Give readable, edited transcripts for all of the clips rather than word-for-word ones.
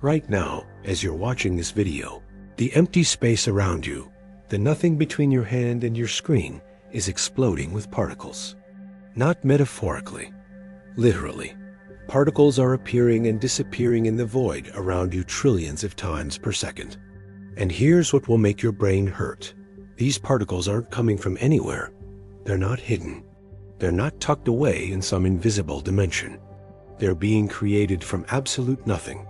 Right now, as you're watching this video, the empty space around you, the nothing between your hand and your screen, is exploding with particles. Not metaphorically, literally. Particles are appearing and disappearing in the void around you trillions of times per second. And here's what will make your brain hurt. These particles aren't coming from anywhere. They're not hidden. They're not tucked away in some invisible dimension. They're being created from absolute nothing,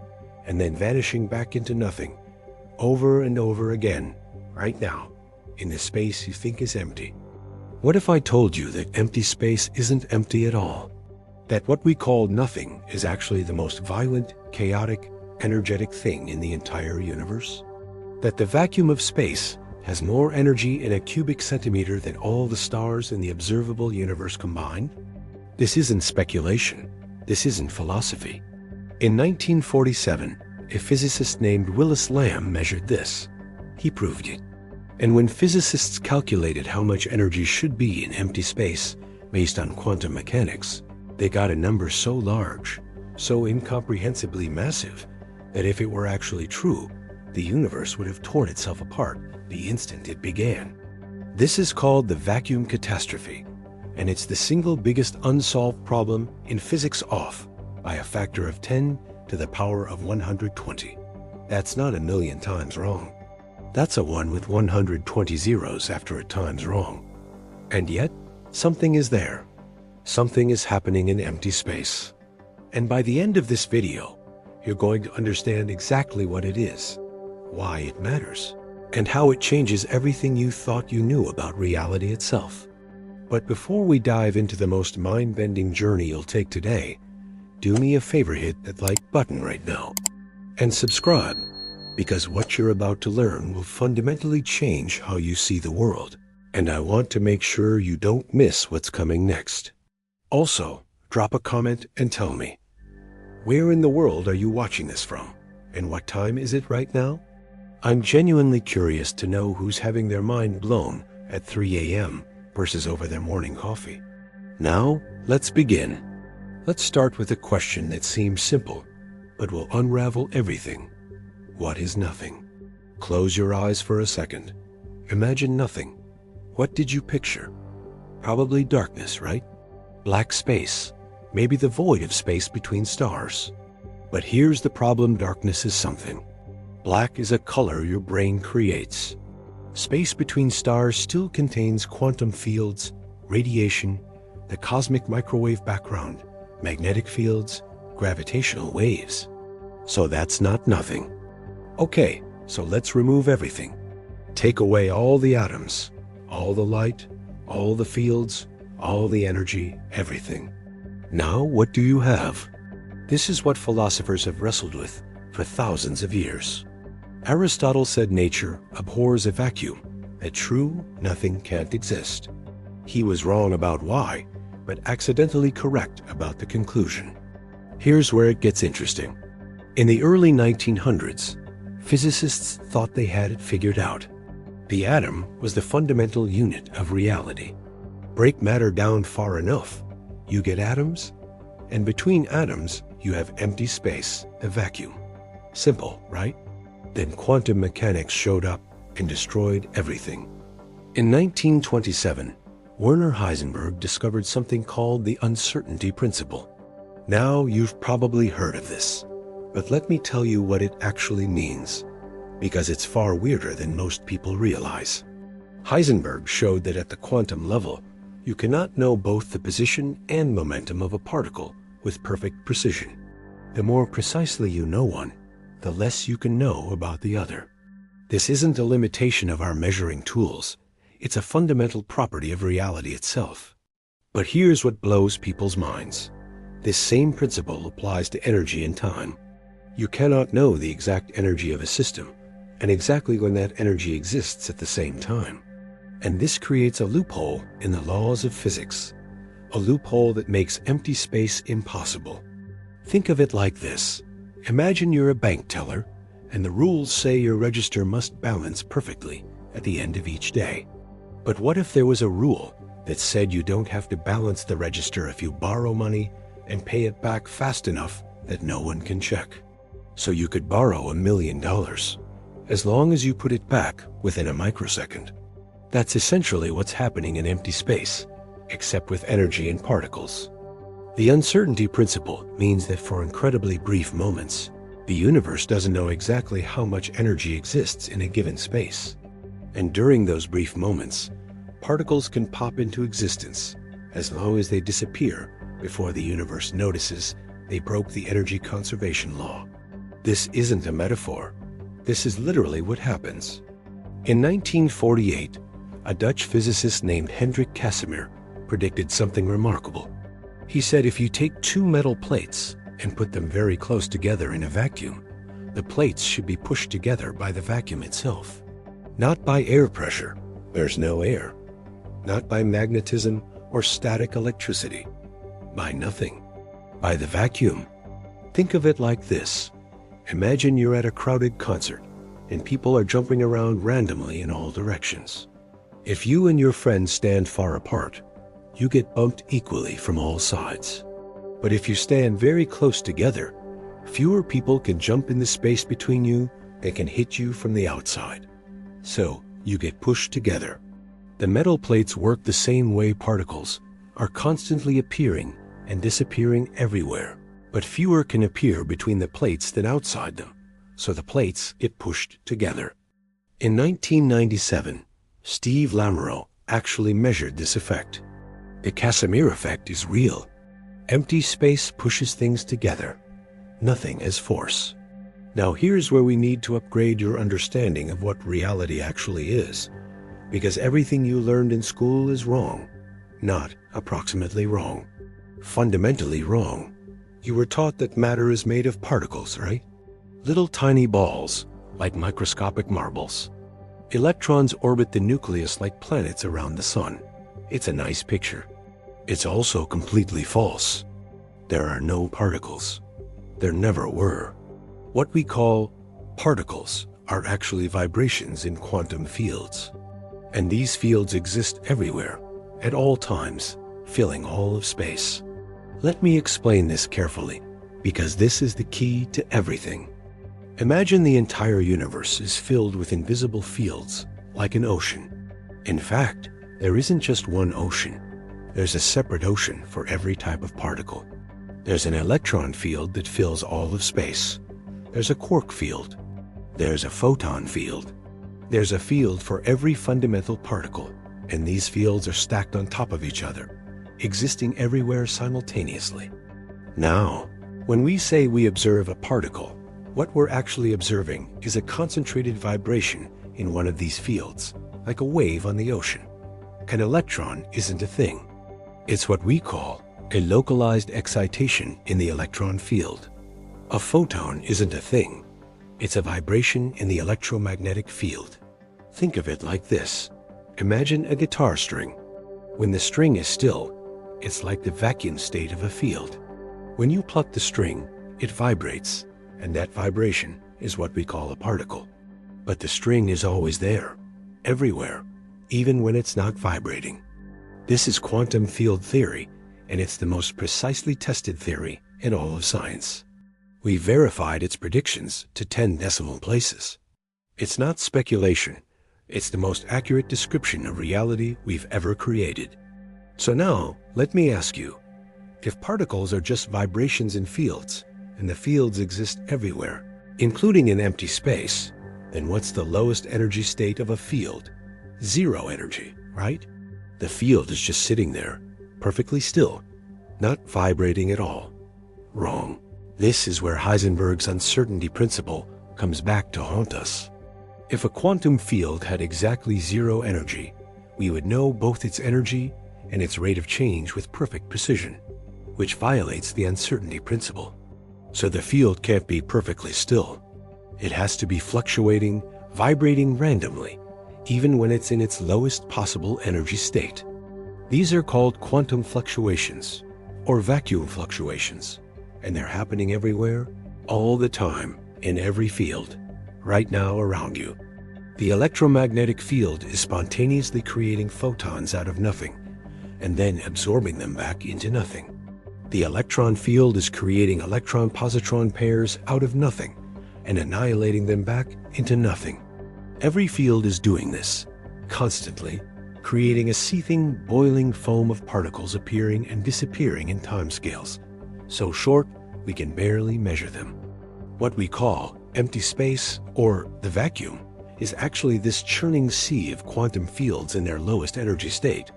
and then vanishing back into nothing, over and over again, right now, in the space you think is empty. What if I told you that empty space isn't empty at all? That what we call nothing is actually the most violent, chaotic, energetic thing in the entire universe? That the vacuum of space has more energy in a cubic centimeter than all the stars in the observable universe combined? This isn't speculation. This isn't philosophy. In 1947, a physicist named Willis Lamb measured this. He proved it. And when physicists calculated how much energy should be in empty space based on quantum mechanics, they got a number so large, so incomprehensibly massive, that if it were actually true, the universe would have torn itself apart the instant it began. This is called the vacuum catastrophe, and it's the single biggest unsolved problem in physics, off by a factor of 10 to the power of 120. That's not a million times wrong. That's a 1 with 120 zeros after a time's wrong. And yet, something is there. Something is happening in empty space. And by the end of this video, you're going to understand exactly what it is, why it matters, and how it changes everything you thought you knew about reality itself. But before we dive into the most mind-bending journey you'll take today, do me a favor, hit that like button right now and subscribe, because what you're about to learn will fundamentally change how you see the world, and I want to make sure you don't miss what's coming next. Also, drop a comment and tell me, where in the world are you watching this from, and what time is it right now? I'm genuinely curious to know who's having their mind blown at 3 a.m. versus over their morning coffee. Now, let's begin. Let's start with a question that seems simple, but will unravel everything. What is nothing? Close your eyes for a second. Imagine nothing. What did you picture? Probably darkness, right? Black space, maybe the void of space between stars. But here's the problem: darkness is something. Black is a color your brain creates. Space between stars still contains quantum fields, radiation, the cosmic microwave background, magnetic fields, gravitational waves. So that's not nothing. Okay, so let's remove everything. Take away all the atoms, all the light, all the fields, all the energy, everything. Now what do you have? This is what philosophers have wrestled with for thousands of years. Aristotle said nature abhors a vacuum, that true nothing can't exist. He was wrong about why, but accidentally correct about the conclusion. Here's where it gets interesting. In the early 1900s, physicists thought they had it figured out. The atom was the fundamental unit of reality. Break matter down far enough, you get atoms, and between atoms, you have empty space, a vacuum. Simple, right? Then quantum mechanics showed up and destroyed everything. In 1927, Werner Heisenberg discovered something called the uncertainty principle. Now you've probably heard of this, but let me tell you what it actually means, because it's far weirder than most people realize. Heisenberg showed that at the quantum level, you cannot know both the position and momentum of a particle with perfect precision. The more precisely you know one, the less you can know about the other. This isn't a limitation of our measuring tools. It's a fundamental property of reality itself. But here's what blows people's minds. This same principle applies to energy and time. You cannot know the exact energy of a system, and exactly when that energy exists at the same time. And this creates a loophole in the laws of physics, a loophole that makes empty space impossible. Think of it like this. Imagine you're a bank teller, and the rules say your register must balance perfectly at the end of each day. But what if there was a rule that said you don't have to balance the register if you borrow money and pay it back fast enough that no one can check? so you could borrow $1 million, as long as you put it back within a microsecond. That's essentially what's happening in empty space, except with energy and particles. The uncertainty principle means that for incredibly brief moments, the universe doesn't know exactly how much energy exists in a given space. And during those brief moments, particles can pop into existence as long as they disappear before the universe notices they broke the energy conservation law. This isn't a metaphor. This is literally what happens. In 1948, a Dutch physicist named Hendrik Casimir predicted something remarkable. He said if you take two metal plates and put them very close together in a vacuum, the plates should be pushed together by the vacuum itself. Not by air pressure, there's no air. Not by magnetism or static electricity. By nothing. By the vacuum. Think of it like this. Imagine you're at a crowded concert and people are jumping around randomly in all directions. If you and your friends stand far apart, you get bumped equally from all sides. But if you stand very close together, fewer people can jump in the space between you and can hit you from the outside. So you get pushed together. The metal plates work the same way. Particles are constantly appearing and disappearing everywhere, but fewer can appear between the plates than outside them, so the plates get pushed together. In 1997, Steve Lamoureux actually measured this effect. The Casimir effect is real. Empty space pushes things together. Nothing as force. Now here's where we need to upgrade your understanding of what reality actually is, because everything you learned in school is wrong. Not approximately wrong. Fundamentally wrong. You were taught that matter is made of particles, right? Little tiny balls, like microscopic marbles. Electrons orbit the nucleus like planets around the sun. It's a nice picture. It's also completely false. There are no particles. There never were. What we call particles are actually vibrations in quantum fields. And these fields exist everywhere, at all times, filling all of space. Let me explain this carefully, because this is the key to everything. Imagine the entire universe is filled with invisible fields, like an ocean. In fact, there isn't just one ocean. There's a separate ocean for every type of particle. There's an electron field that fills all of space. There's a quark field. There's a photon field. There's a field for every fundamental particle, and these fields are stacked on top of each other, existing everywhere simultaneously. Now, when we say we observe a particle, what we're actually observing is a concentrated vibration in one of these fields, like a wave on the ocean. An electron isn't a thing. It's what we call a localized excitation in the electron field. A photon isn't a thing. It's a vibration in the electromagnetic field. Think of it like this. Imagine a guitar string. When the string is still, it's like the vacuum state of a field. When you pluck the string, it vibrates, and that vibration is what we call a particle. But the string is always there, everywhere, even when it's not vibrating. This is quantum field theory, and it's the most precisely tested theory in all of science. We verified its predictions to 10 decimal places. It's not speculation. It's the most accurate description of reality we've ever created. So now, let me ask you, if particles are just vibrations in fields, and the fields exist everywhere, including in empty space, then what's the lowest energy state of a field? Zero energy, right? The field is just sitting there, perfectly still, not vibrating at all. Wrong. This is where Heisenberg's uncertainty principle comes back to haunt us. If a quantum field had exactly zero energy, we would know both its energy and its rate of change with perfect precision, which violates the uncertainty principle. So the field can't be perfectly still. It has to be fluctuating, vibrating randomly, even when it's in its lowest possible energy state. These are called quantum fluctuations, or vacuum fluctuations, and they're happening everywhere, all the time, in every field, right now around you. The electromagnetic field is spontaneously creating photons out of nothing, and then absorbing them back into nothing. The electron field is creating electron-positron pairs out of nothing, and annihilating them back into nothing. Every field is doing this, constantly, creating a seething, boiling foam of particles appearing and disappearing in timescales, so short we can barely measure them. What we call empty space, or the vacuum, is actually this churning sea of quantum fields in their lowest energy state,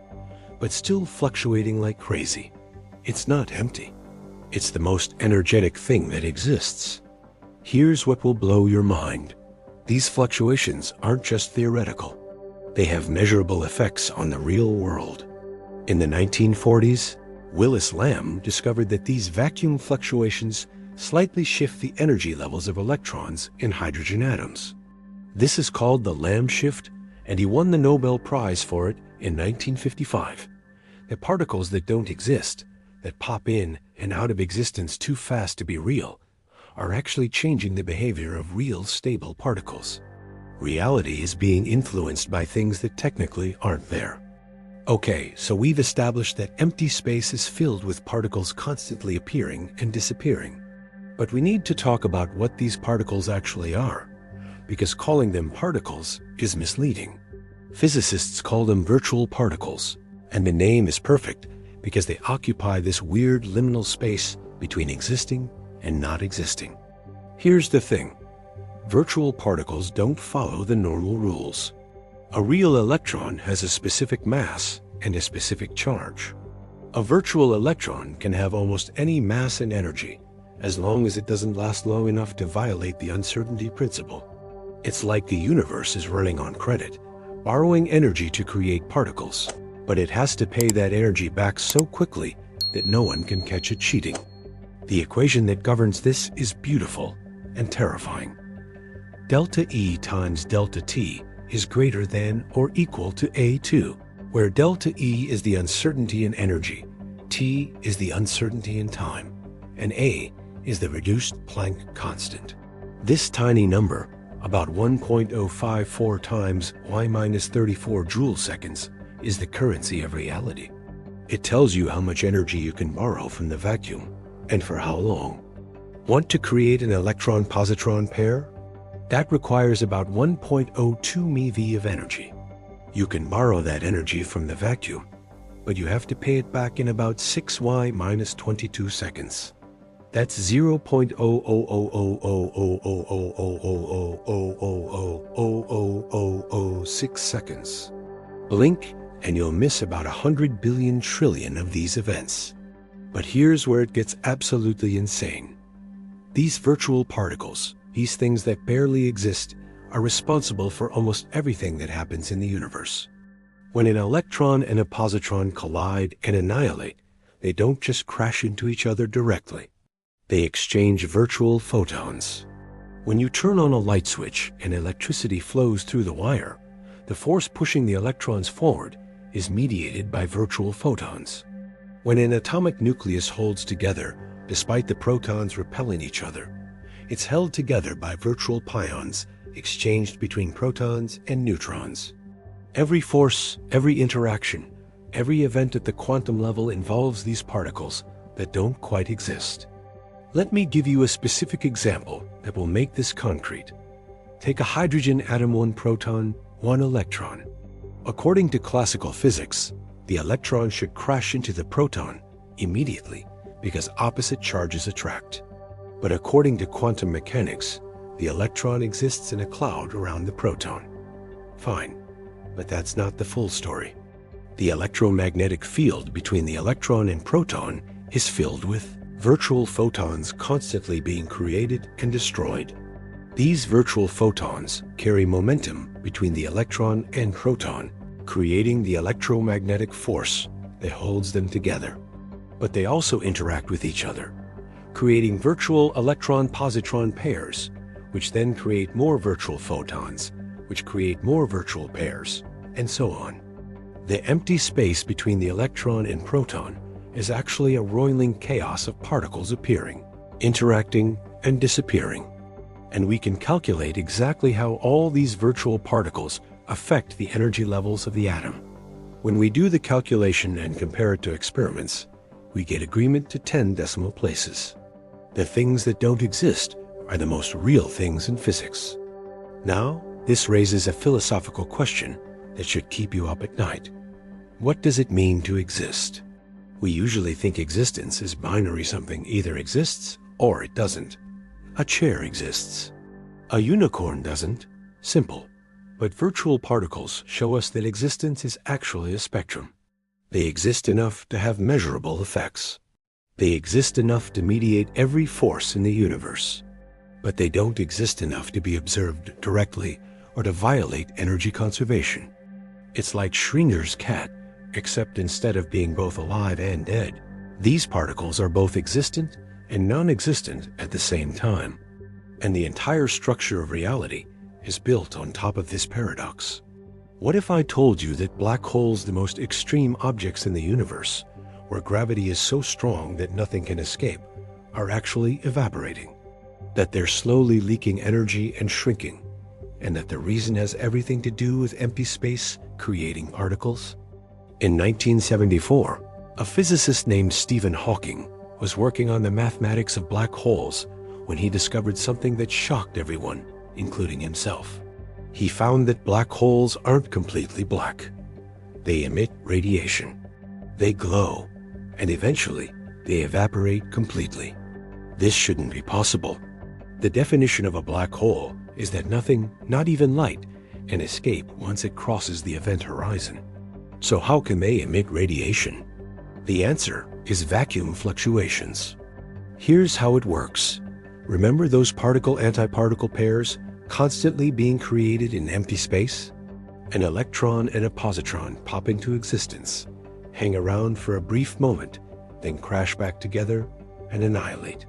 but still fluctuating like crazy. It's not empty. It's the most energetic thing that exists. Here's what will blow your mind. These fluctuations aren't just theoretical. They have measurable effects on the real world. In the 1940s, Willis Lamb discovered that these vacuum fluctuations slightly shift the energy levels of electrons in hydrogen atoms. This is called the Lamb shift, and he won the Nobel Prize for it in 1955. The particles that don't exist, that pop in and out of existence too fast to be real, are actually changing the behavior of real stable particles. Reality is being influenced by things that technically aren't there. Okay, so we've established that empty space is filled with particles constantly appearing and disappearing. But we need to talk about what these particles actually are, because calling them particles is misleading. Physicists call them virtual particles, and the name is perfect because they occupy this weird liminal space between existing and not existing. Here's the thing. Virtual particles don't follow the normal rules. A real electron has a specific mass and a specific charge. A virtual electron can have almost any mass and energy, as long as it doesn't last long enough to violate the uncertainty principle. It's like the universe is running on credit, borrowing energy to create particles, but it has to pay that energy back so quickly that no one can catch it cheating. The equation that governs this is beautiful and terrifying. Delta E times delta T is greater than or equal to A2, where delta E is the uncertainty in energy, T is the uncertainty in time, and A is the reduced Planck constant. This tiny number, about 1.054 times y-34 joule seconds, is the currency of reality. It tells you how much energy you can borrow from the vacuum, and for how long. Want to create an electron-positron pair? That requires about 1.02 MeV of energy. You can borrow that energy from the vacuum, but you have to pay it back in about 6y-22 seconds. That's 0.0000000000000000006 seconds. Blink and you'll miss about 100 billion trillion of these events. But here's where it gets absolutely insane. These virtual particles, these things that barely exist, are responsible for almost everything that happens in the universe. When an electron and a positron collide and annihilate, they don't just crash into each other directly. They exchange virtual photons. When you turn on a light switch and electricity flows through the wire, the force pushing the electrons forward is mediated by virtual photons. When an atomic nucleus holds together, despite the protons repelling each other, it's held together by virtual pions exchanged between protons and neutrons. Every force, every interaction, every event at the quantum level involves these particles that don't quite exist. Let me give you a specific example that will make this concrete. Take a hydrogen atom, 1 proton, 1 electron. According to classical physics, the electron should crash into the proton immediately because opposite charges attract. But according to quantum mechanics, the electron exists in a cloud around the proton. Fine, but that's not the full story. The electromagnetic field between the electron and proton is filled with virtual photons constantly being created and destroyed. These virtual photons carry momentum between the electron and proton, creating the electromagnetic force that holds them together. But they also interact with each other, creating virtual electron-positron pairs, which then create more virtual photons, which create more virtual pairs, and so on. The empty space between the electron and proton is actually a roiling chaos of particles appearing, interacting, and disappearing. And we can calculate exactly how all these virtual particles affect the energy levels of the atom. When we do the calculation and compare it to experiments, we get agreement to 10 decimal places. The things that don't exist are the most real things in physics. Now, this raises a philosophical question that should keep you up at night. What does it mean to exist? We usually think existence is binary. Something either exists or it doesn't. A chair exists. A unicorn doesn't. Simple. But virtual particles show us that existence is actually a spectrum. They exist enough to have measurable effects. They exist enough to mediate every force in the universe. But they don't exist enough to be observed directly or to violate energy conservation. It's like Schrodinger's cat, except instead of being both alive and dead, these particles are both existent and non-existent at the same time. And the entire structure of reality is built on top of this paradox. What if I told you that black holes, the most extreme objects in the universe, where gravity is so strong that nothing can escape, are actually evaporating? That they're slowly leaking energy and shrinking, and that the reason has everything to do with empty space creating particles? In 1974, a physicist named Stephen Hawking was working on the mathematics of black holes when he discovered something that shocked everyone, including himself. He found that black holes aren't completely black. They emit radiation. They glow, and eventually they evaporate completely. This shouldn't be possible. The definition of a black hole is that nothing, not even light, can escape once it crosses the event horizon. So how can they emit radiation? The answer is vacuum fluctuations. Here's how it works. Remember those particle-antiparticle pairs constantly being created in empty space? An electron and a positron pop into existence, hang around for a brief moment, then crash back together and annihilate.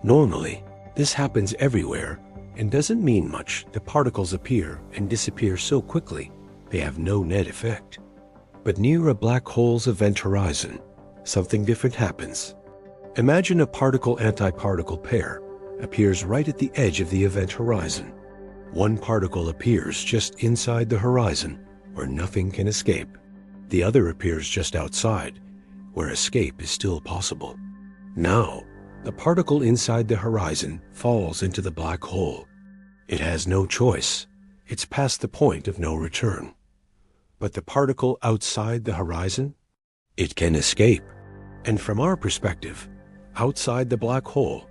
Normally, this happens everywhere and doesn't mean much. The particles appear and disappear so quickly, they have no net effect. But near a black hole's event horizon, something different happens. Imagine a particle-antiparticle pair appears right at the edge of the event horizon. One particle appears just inside the horizon, where nothing can escape. The other appears just outside, where escape is still possible. Now, the particle inside the horizon falls into the black hole. It has no choice. It's past the point of no return. But the particle outside the horizon? It can escape. And from our perspective, outside the black hole,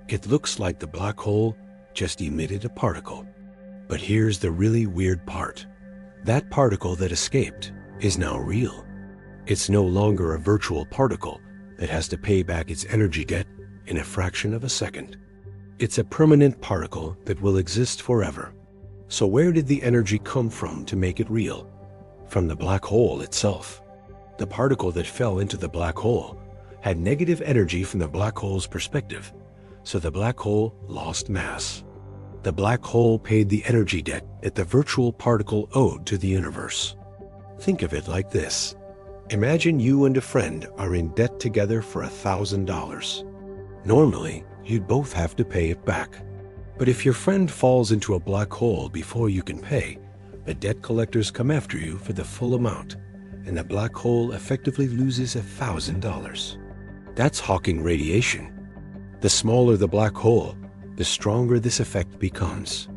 it looks like the black hole just emitted a particle. But here's the really weird part. That particle that escaped is now real. It's no longer a virtual particle that has to pay back its energy debt in a fraction of a second. It's a permanent particle that will exist forever. So where did the energy come from to make it real? From the black hole itself. The particle that fell into the black hole had negative energy from the black hole's perspective, so the black hole lost mass. The black hole paid the energy debt that the virtual particle owed to the universe. Think of it like this. Imagine you and a friend are in debt together for $1,000. Normally, you'd both have to pay it back. But if your friend falls into a black hole before you can pay, the debt collectors come after you for the full amount, and the black hole effectively loses $1,000. That's Hawking radiation. The smaller the black hole, the stronger this effect becomes.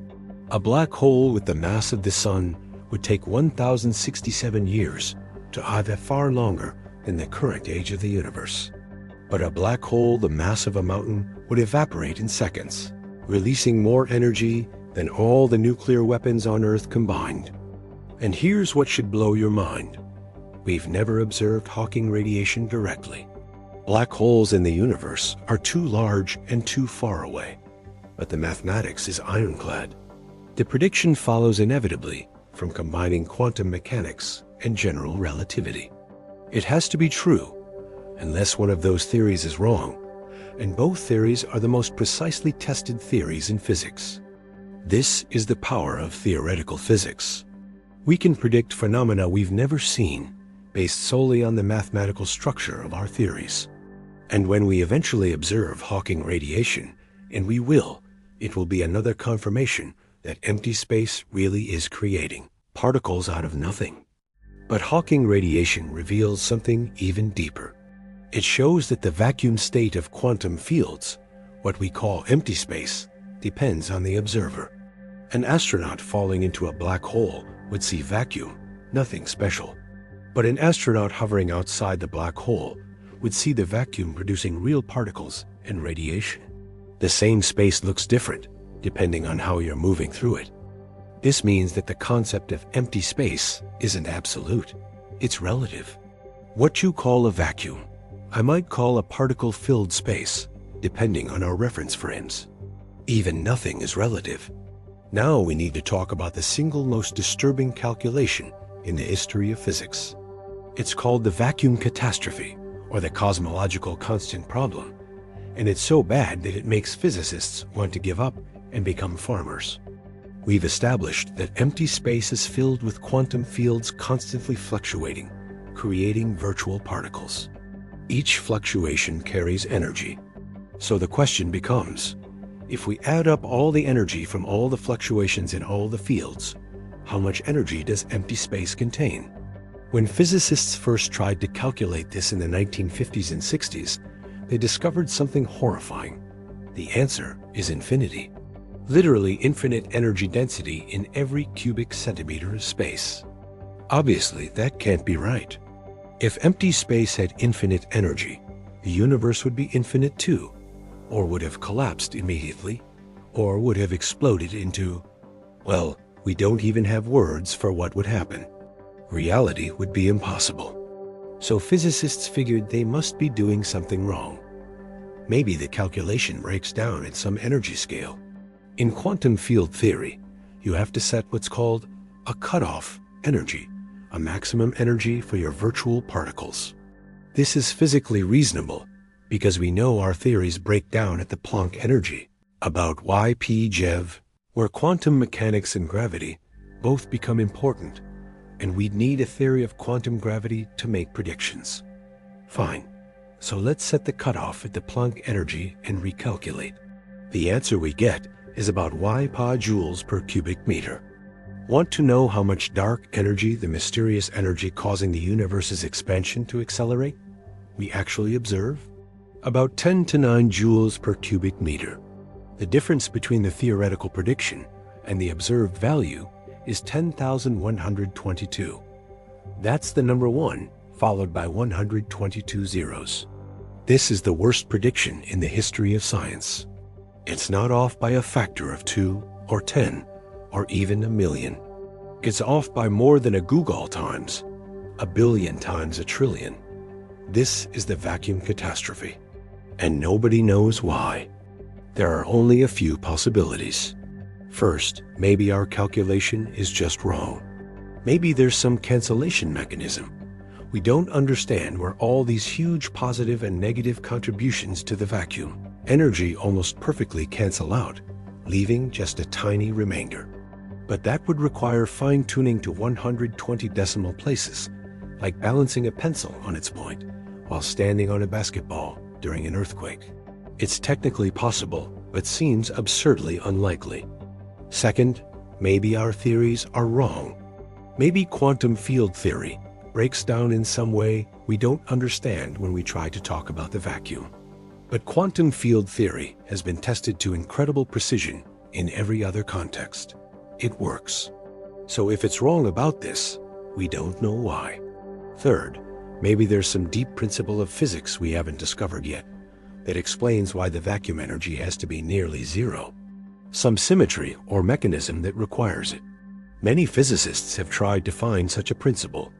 A black hole with the mass of the Sun would take 1,067 years to either far longer than the current age of the universe. But a black hole the mass of a mountain would evaporate in seconds, releasing more energy than all the nuclear weapons on Earth combined. And here's what should blow your mind. We've never observed Hawking radiation directly. Black holes in the universe are too large and too far away, but the mathematics is ironclad. The prediction follows inevitably from combining quantum mechanics and general relativity. It has to be true, unless one of those theories is wrong, and both theories are the most precisely tested theories in physics. This is the power of theoretical physics. We can predict phenomena we've never seen, based solely on the mathematical structure of our theories. And when we eventually observe Hawking radiation, and we will, it will be another confirmation that empty space really is creating particles out of nothing. But Hawking radiation reveals something even deeper. It shows that the vacuum state of quantum fields, what we call empty space, depends on the observer. An astronaut falling into a black hole would see vacuum, nothing special. But an astronaut hovering outside the black hole would see the vacuum producing real particles and radiation. The same space looks different, depending on how you're moving through it. This means that the concept of empty space isn't absolute. It's relative. What you call a vacuum, I might call a particle-filled space, depending on our reference frames. Even nothing is relative. Now we need to talk about the single most disturbing calculation in the history of physics. It's called the vacuum catastrophe, or the cosmological constant problem, and it's so bad that it makes physicists want to give up and become farmers. We've established that empty space is filled with quantum fields constantly fluctuating, creating virtual particles. Each fluctuation carries energy. So the question becomes, if we add up all the energy from all the fluctuations in all the fields, how much energy does empty space contain? When physicists first tried to calculate this in the 1950s and 60s, they discovered something horrifying. The answer is infinity. Literally infinite energy density in every cubic centimeter of space. Obviously, that can't be right. If empty space had infinite energy, the universe would be infinite too, or would have collapsed immediately, or would have exploded into, well, we don't even have words for what would happen. Reality would be impossible. So physicists figured they must be doing something wrong. Maybe the calculation breaks down at some energy scale. In quantum field theory, you have to set what's called a cutoff energy, a maximum energy for your virtual particles. This is physically reasonable because we know our theories break down at the Planck energy, about YPGeV, where quantum mechanics and gravity both become important, and we'd need a theory of quantum gravity to make predictions. Fine, so let's set the cutoff at the Planck energy and recalculate. The answer we get is about Y/Pa joules per cubic meter. Want to know how much dark energy, the mysterious energy causing the universe's expansion to accelerate, we actually observe? About 10 to 9 joules per cubic meter. The difference between the theoretical prediction and the observed value is 10,122. That's the number 1, followed by 122 zeros. This is the worst prediction in the history of science. It's not off by a factor of 2 or 10 or even a million. It's off by more than a googol times, a billion times a trillion. This is the vacuum catastrophe, and nobody knows why. There are only a few possibilities. First, maybe our calculation is just wrong. Maybe there's some cancellation mechanism. We don't understand where all these huge positive and negative contributions to the vacuum energy almost perfectly cancel out, leaving just a tiny remainder. But that would require fine-tuning to 120 decimal places, like balancing a pencil on its point while standing on a basketball during an earthquake. It's technically possible, but seems absurdly unlikely. Second, maybe our theories are wrong. Maybe quantum field theory breaks down in some way we don't understand when we try to talk about the vacuum. But quantum field theory has been tested to incredible precision in every other context. It works. So if it's wrong about this, we don't know why. Third, maybe there's some deep principle of physics we haven't discovered yet that explains why the vacuum energy has to be nearly zero. Some symmetry or mechanism that requires it. Many physicists have tried to find such a principle.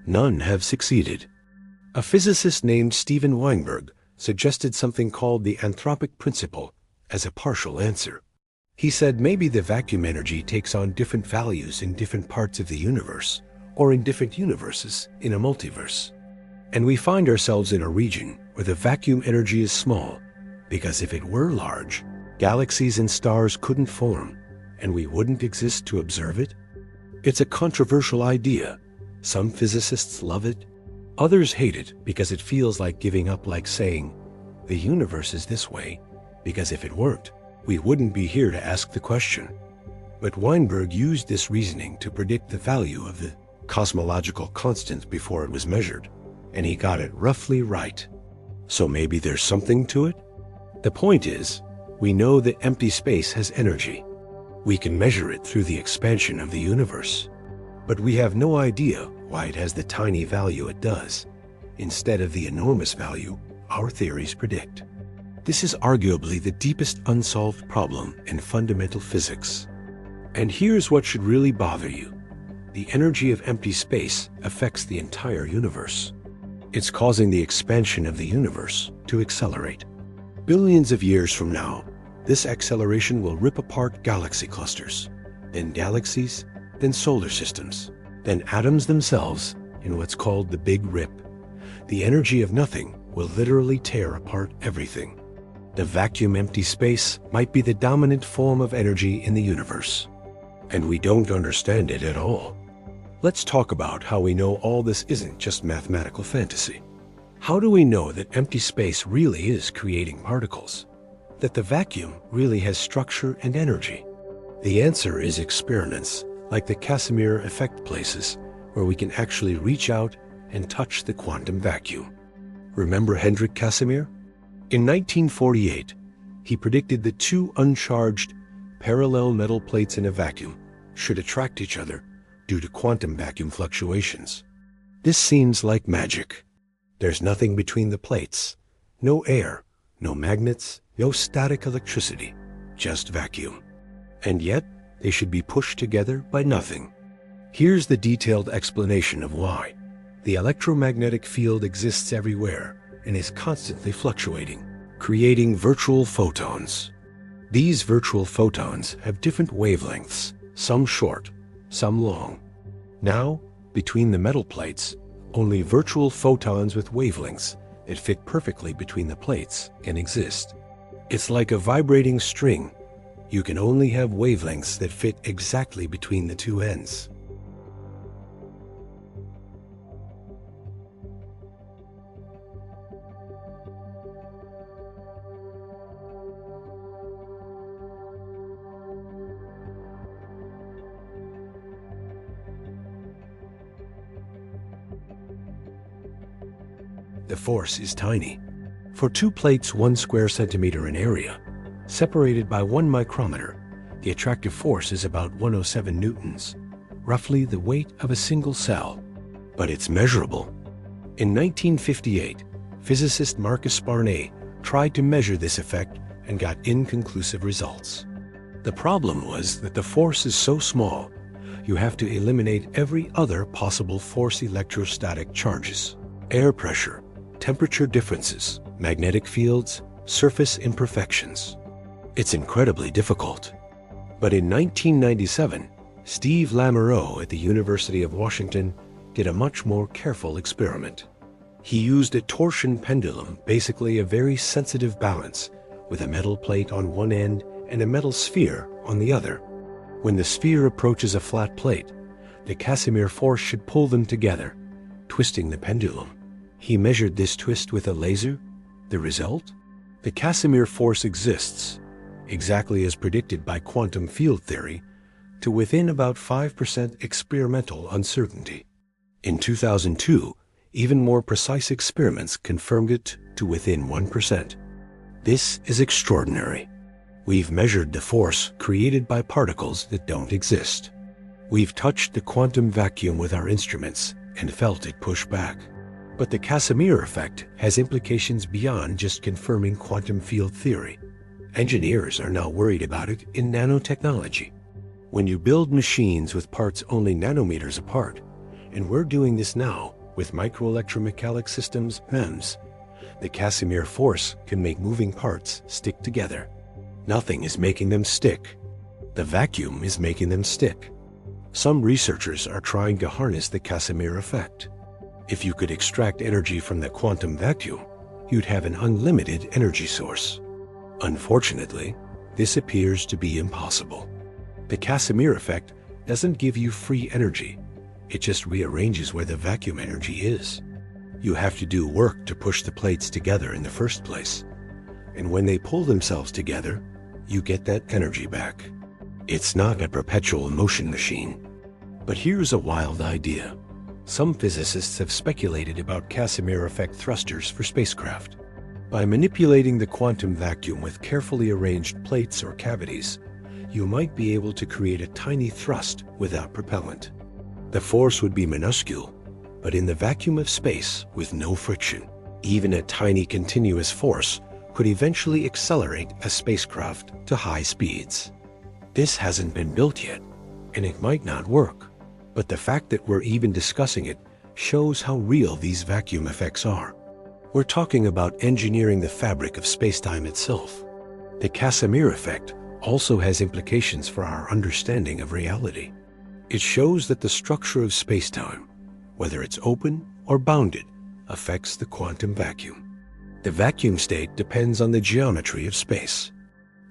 None have succeeded. A physicist named Steven Weinberg suggested something called the anthropic principle as a partial answer. He said maybe the vacuum energy takes on different values in different parts of the universe, or in different universes in a multiverse. And we find ourselves in a region where the vacuum energy is small, because if it were large, galaxies and stars couldn't form, and we wouldn't exist to observe it. It's a controversial idea. Some physicists love it. Others hate it because it feels like giving up, like saying, the universe is this way, because if it weren't, we wouldn't be here to ask the question. But Weinberg used this reasoning to predict the value of the cosmological constant before it was measured, and he got it roughly right. So maybe there's something to it? The point is, We know that empty space has energy. We can measure it through the expansion of the universe. But we have no idea why it has the tiny value it does, instead of the enormous value our theories predict. This is arguably the deepest unsolved problem in fundamental physics. And here's what should really bother you. The energy of empty space affects the entire universe. It's causing the expansion of the universe to accelerate. Billions of years from now, this acceleration will rip apart galaxy clusters, then galaxies, then solar systems, then atoms themselves in what's called the Big Rip. The energy of nothing will literally tear apart everything. The vacuum empty space might be the dominant form of energy in the universe. And we don't understand it at all. Let's talk about how we know all this isn't just mathematical fantasy. How do we know that empty space really is creating particles? That the vacuum really has structure and energy? The answer is experiments, like the Casimir effect places, where we can actually reach out and touch the quantum vacuum. Remember Hendrik Casimir? In 1948, he predicted that two uncharged, parallel metal plates in a vacuum should attract each other due to quantum vacuum fluctuations. This seems like magic. There's nothing between the plates. No air, no magnets, no static electricity, just vacuum. And yet, they should be pushed together by nothing. Here's the detailed explanation of why. The electromagnetic field exists everywhere and is constantly fluctuating, creating virtual photons. These virtual photons have different wavelengths, some short, some long. Now, between the metal plates, only virtual photons with wavelengths that fit perfectly between the plates can exist. It's like a vibrating string. You can only have wavelengths that fit exactly between the two ends. The force is tiny. For two plates 1 square centimeter in area, separated by 1 micrometer, the attractive force is about 107 newtons, roughly the weight of a single cell. But it's measurable. In 1958, physicist Marcus Barnett tried to measure this effect and got inconclusive results. The problem was that the force is so small, you have to eliminate every other possible force electrostatic charges. Air pressure, temperature differences, magnetic fields, surface imperfections. It's incredibly difficult. But in 1997, Steve Lamoureux at the University of Washington did a much more careful experiment. He used a torsion pendulum, basically a very sensitive balance, with a metal plate on one end and a metal sphere on the other. When the sphere approaches a flat plate, the Casimir force should pull them together, twisting the pendulum. He measured this twist with a laser. The result? The Casimir force exists, exactly as predicted by quantum field theory, to within about 5% experimental uncertainty. In 2002, even more precise experiments confirmed it to within 1%. This is extraordinary. We've measured the force created by particles that don't exist. We've touched the quantum vacuum with our instruments and felt it push back. But the Casimir effect has implications beyond just confirming quantum field theory. Engineers are now worried about it in nanotechnology. When you build machines with parts only nanometers apart, and we're doing this now with microelectromechanic systems, MEMS, the Casimir force can make moving parts stick together. Nothing is making them stick. The vacuum is making them stick. Some researchers are trying to harness the Casimir effect. If you could extract energy from the quantum vacuum, you'd have an unlimited energy source. Unfortunately, this appears to be impossible. The Casimir effect doesn't give you free energy. It just rearranges where the vacuum energy is. You have to do work to push the plates together in the first place. And when they pull themselves together, you get that energy back. It's not a perpetual motion machine. But here's a wild idea. Some physicists have speculated about Casimir effect thrusters for spacecraft. By manipulating the quantum vacuum with carefully arranged plates or cavities, you might be able to create a tiny thrust without propellant. The force would be minuscule, but in the vacuum of space with no friction, even a tiny continuous force could eventually accelerate a spacecraft to high speeds. This hasn't been built yet, and it might not work, but the fact that we're even discussing it shows how real these vacuum effects are. We're talking about engineering the fabric of spacetime itself. The Casimir effect also has implications for our understanding of reality. It shows that the structure of spacetime, whether it's open or bounded, affects the quantum vacuum. The vacuum state depends on the geometry of space.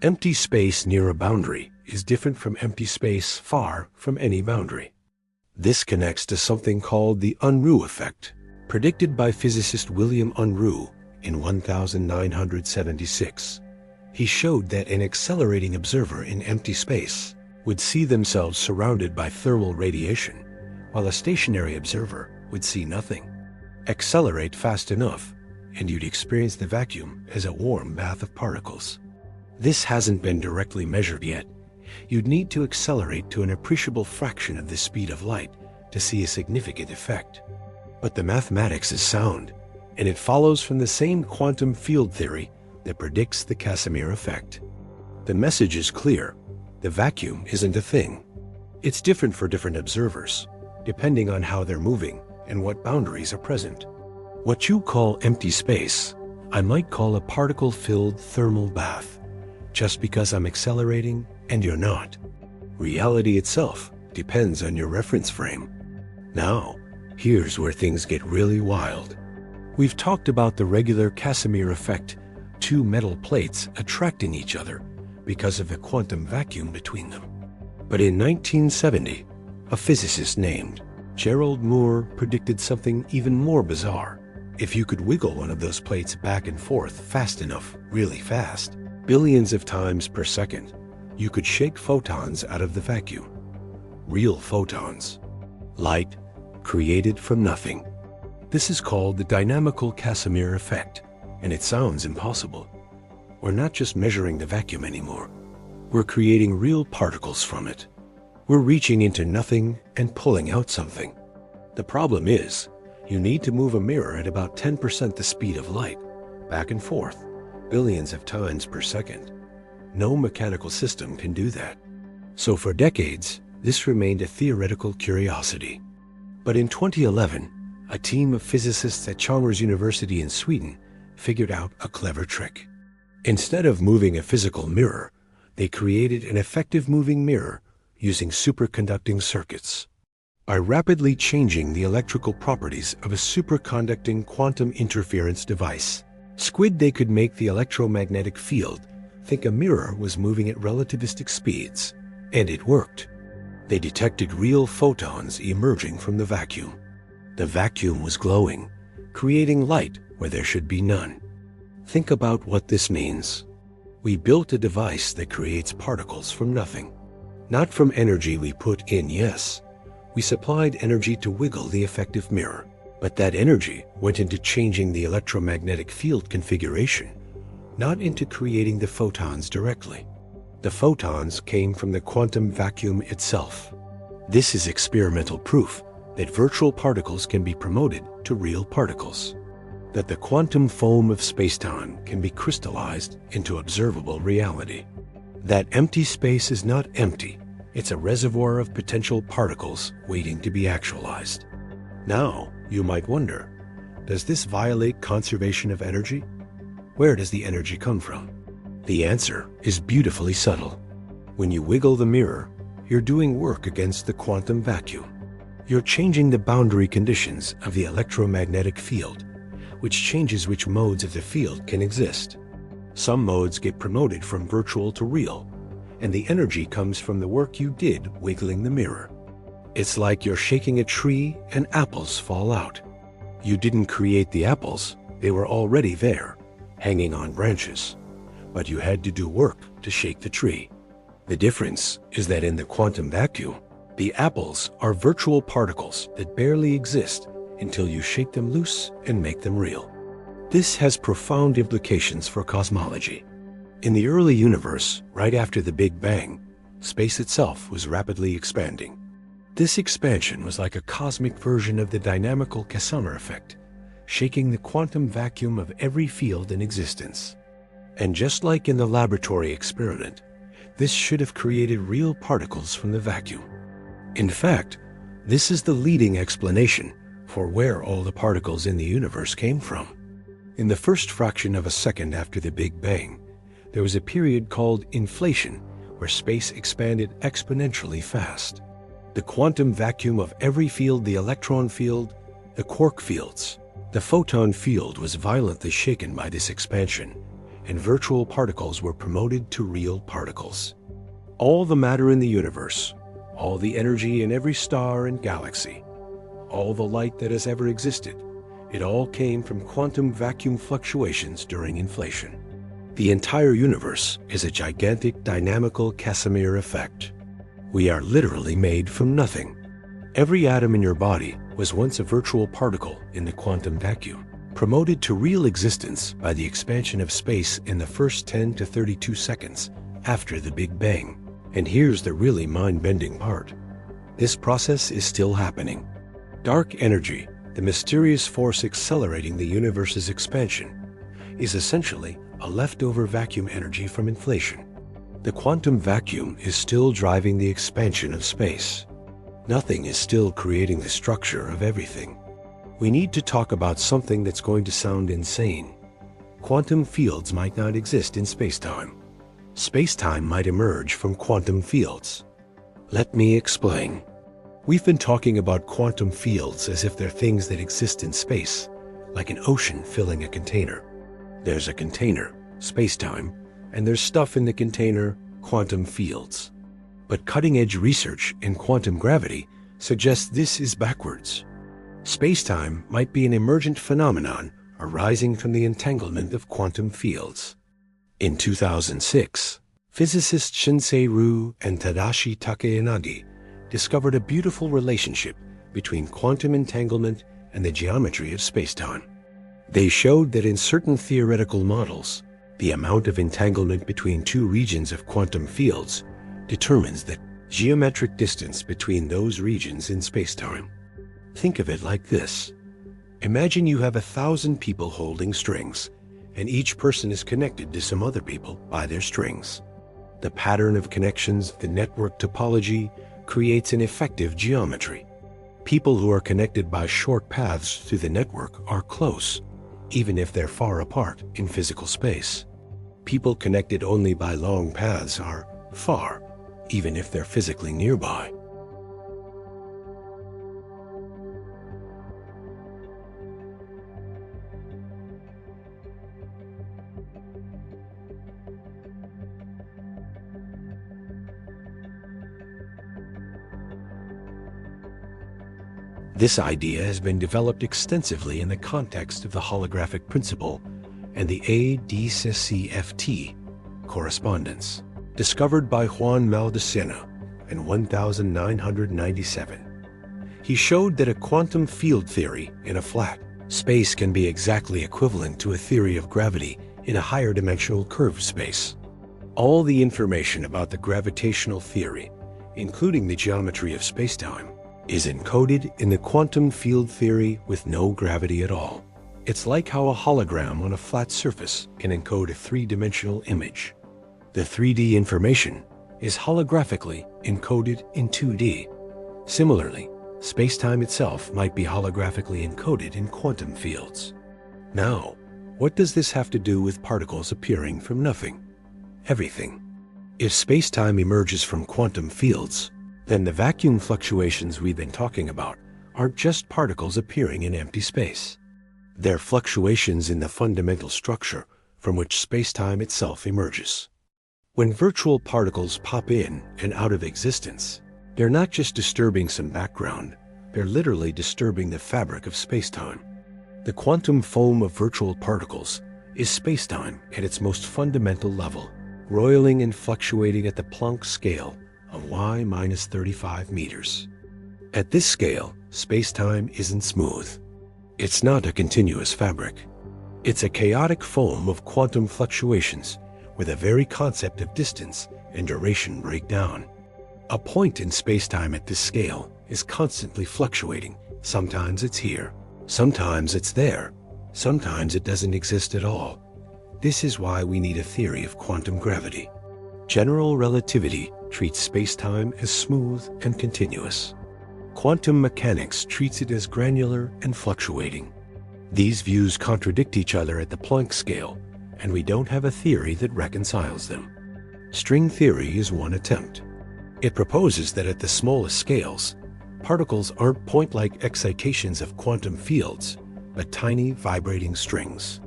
Empty space near a boundary is different from empty space far from any boundary. This connects to something called the Unruh effect, predicted by physicist William Unruh in 1976. He showed that an accelerating observer in empty space would see themselves surrounded by thermal radiation, while a stationary observer would see nothing. Accelerate fast enough, and you'd experience the vacuum as a warm bath of particles. This hasn't been directly measured yet. You'd need to accelerate to an appreciable fraction of the speed of light to see a significant effect. But the mathematics is sound, and it follows from the same quantum field theory that predicts the Casimir effect. The message is clear. The vacuum isn't a thing. It's different for different observers, depending on how they're moving and what boundaries are present. What you call empty space, I might call a particle-filled thermal bath, just because I'm accelerating and you're not. Reality itself depends on your reference frame. Now, here's where things get really wild. We've talked about the regular Casimir effect, two metal plates attracting each other because of a quantum vacuum between them. But in 1970, a physicist named Gerald Moore predicted something even more bizarre. If you could wiggle one of those plates back and forth fast enough, really fast, billions of times per second, you could shake photons out of the vacuum. Real photons. Light created from nothing. This is called the dynamical Casimir effect, and it sounds impossible. We're not just measuring the vacuum anymore. We're creating real particles from it. We're reaching into nothing and pulling out something. The problem is, you need to move a mirror at about 10% the speed of light, back and forth, billions of times per second. No mechanical system can do that. So for decades, this remained a theoretical curiosity. But in 2011, a team of physicists at Chalmers University in Sweden figured out a clever trick. Instead of moving a physical mirror, they created an effective moving mirror using superconducting circuits. By rapidly changing the electrical properties of a superconducting quantum interference device, they could make the electromagnetic field think a mirror was moving at relativistic speeds, and it worked. They detected real photons emerging from the vacuum. The vacuum was glowing, creating light where there should be none. Think about what this means. We built a device that creates particles from nothing. Not from energy we put in, yes. We supplied energy to wiggle the effective mirror, but that energy went into changing the electromagnetic field configuration, not into creating the photons directly. The photons came from the quantum vacuum itself. This is experimental proof that virtual particles can be promoted to real particles, that the quantum foam of spacetime can be crystallized into observable reality. That empty space is not empty. It's a reservoir of potential particles waiting to be actualized. Now, you might wonder, does this violate conservation of energy? Where does the energy come from? The answer is beautifully subtle. When you wiggle the mirror, you're doing work against the quantum vacuum. You're changing the boundary conditions of the electromagnetic field, which changes which modes of the field can exist. Some modes get promoted from virtual to real, and the energy comes from the work you did wiggling the mirror. It's like you're shaking a tree and apples fall out. You didn't create the apples, they were already there, hanging on branches. But you had to do work to shake the tree. The difference is that in the quantum vacuum, the apples are virtual particles that barely exist until you shake them loose and make them real. This has profound implications for cosmology. In the early universe, right after the Big Bang, space itself was rapidly expanding. This expansion was like a cosmic version of the dynamical Casimir effect, shaking the quantum vacuum of every field in existence. And just like in the laboratory experiment, this should have created real particles from the vacuum. In fact, this is the leading explanation for where all the particles in the universe came from. In the first fraction of a second after the Big Bang, there was a period called inflation, where space expanded exponentially fast. The quantum vacuum of every field, the electron field, the quark fields, the photon field was violently shaken by this expansion, and virtual particles were promoted to real particles. All the matter in the universe, all the energy in every star and galaxy, all the light that has ever existed, it all came from quantum vacuum fluctuations during inflation. The entire universe is a gigantic dynamical Casimir effect. We are literally made from nothing. Every atom in your body was once a virtual particle in the quantum vacuum, promoted to real existence by the expansion of space in the first 10 to 32 seconds after the Big Bang. And here's the really mind-bending part. This process is still happening. Dark energy, the mysterious force accelerating the universe's expansion, is essentially a leftover vacuum energy from inflation. The quantum vacuum is still driving the expansion of space. Nothing is still creating the structure of everything. We need to talk about something that's going to sound insane. Quantum fields might not exist in spacetime. Spacetime might emerge from quantum fields. Let me explain. We've been talking about quantum fields as if they're things that exist in space, like an ocean filling a container. There's a container, spacetime, and there's stuff in the container, quantum fields. But cutting-edge research in quantum gravity suggests this is backwards. Spacetime might be an emergent phenomenon arising from the entanglement of quantum fields. In 2006, physicists Shinsei Ryu and Tadashi Takeyanagi discovered a beautiful relationship between quantum entanglement and the geometry of spacetime. They showed that in certain theoretical models, the amount of entanglement between two regions of quantum fields determines the geometric distance between those regions in spacetime. Think of it like this. Imagine you have 1,000 people holding strings, and each person is connected to some other people by their strings. The pattern of connections, the network topology, creates an effective geometry. People who are connected by short paths through the network are close, even if they're far apart in physical space. People connected only by long paths are far, even if they're physically nearby. This idea has been developed extensively in the context of the holographic principle and the ADCCFT correspondence, discovered by Juan Maldacena in 1997. He showed that a quantum field theory in a flat space can be exactly equivalent to a theory of gravity in a higher dimensional curved space. All the information about the gravitational theory, including the geometry of spacetime, is encoded in the quantum field theory with no gravity at all. It's like how a hologram on a flat surface can encode a three-dimensional image. The 3D information is holographically encoded in 2D. Similarly, spacetime itself might be holographically encoded in quantum fields. Now, what does this have to do with particles appearing from nothing? Everything. If spacetime emerges from quantum fields, then the vacuum fluctuations we've been talking about aren't just particles appearing in empty space. They're fluctuations in the fundamental structure from which spacetime itself emerges. When virtual particles pop in and out of existence, they're not just disturbing some background, they're literally disturbing the fabric of spacetime. The quantum foam of virtual particles is spacetime at its most fundamental level, roiling and fluctuating at the Planck scale of y-35 meters. At this scale, spacetime isn't smooth. It's not a continuous fabric. It's a chaotic foam of quantum fluctuations where the very concept of distance and duration break down. A point in spacetime at this scale is constantly fluctuating. Sometimes it's here, sometimes it's there, sometimes it doesn't exist at all. This is why we need a theory of quantum gravity. General relativity treats spacetime as smooth and continuous. Quantum mechanics treats it as granular and fluctuating. These views contradict each other at the Planck scale, and we don't have a theory that reconciles them. String theory is one attempt. It proposes that at the smallest scales, particles aren't point-like excitations of quantum fields, but tiny vibrating strings.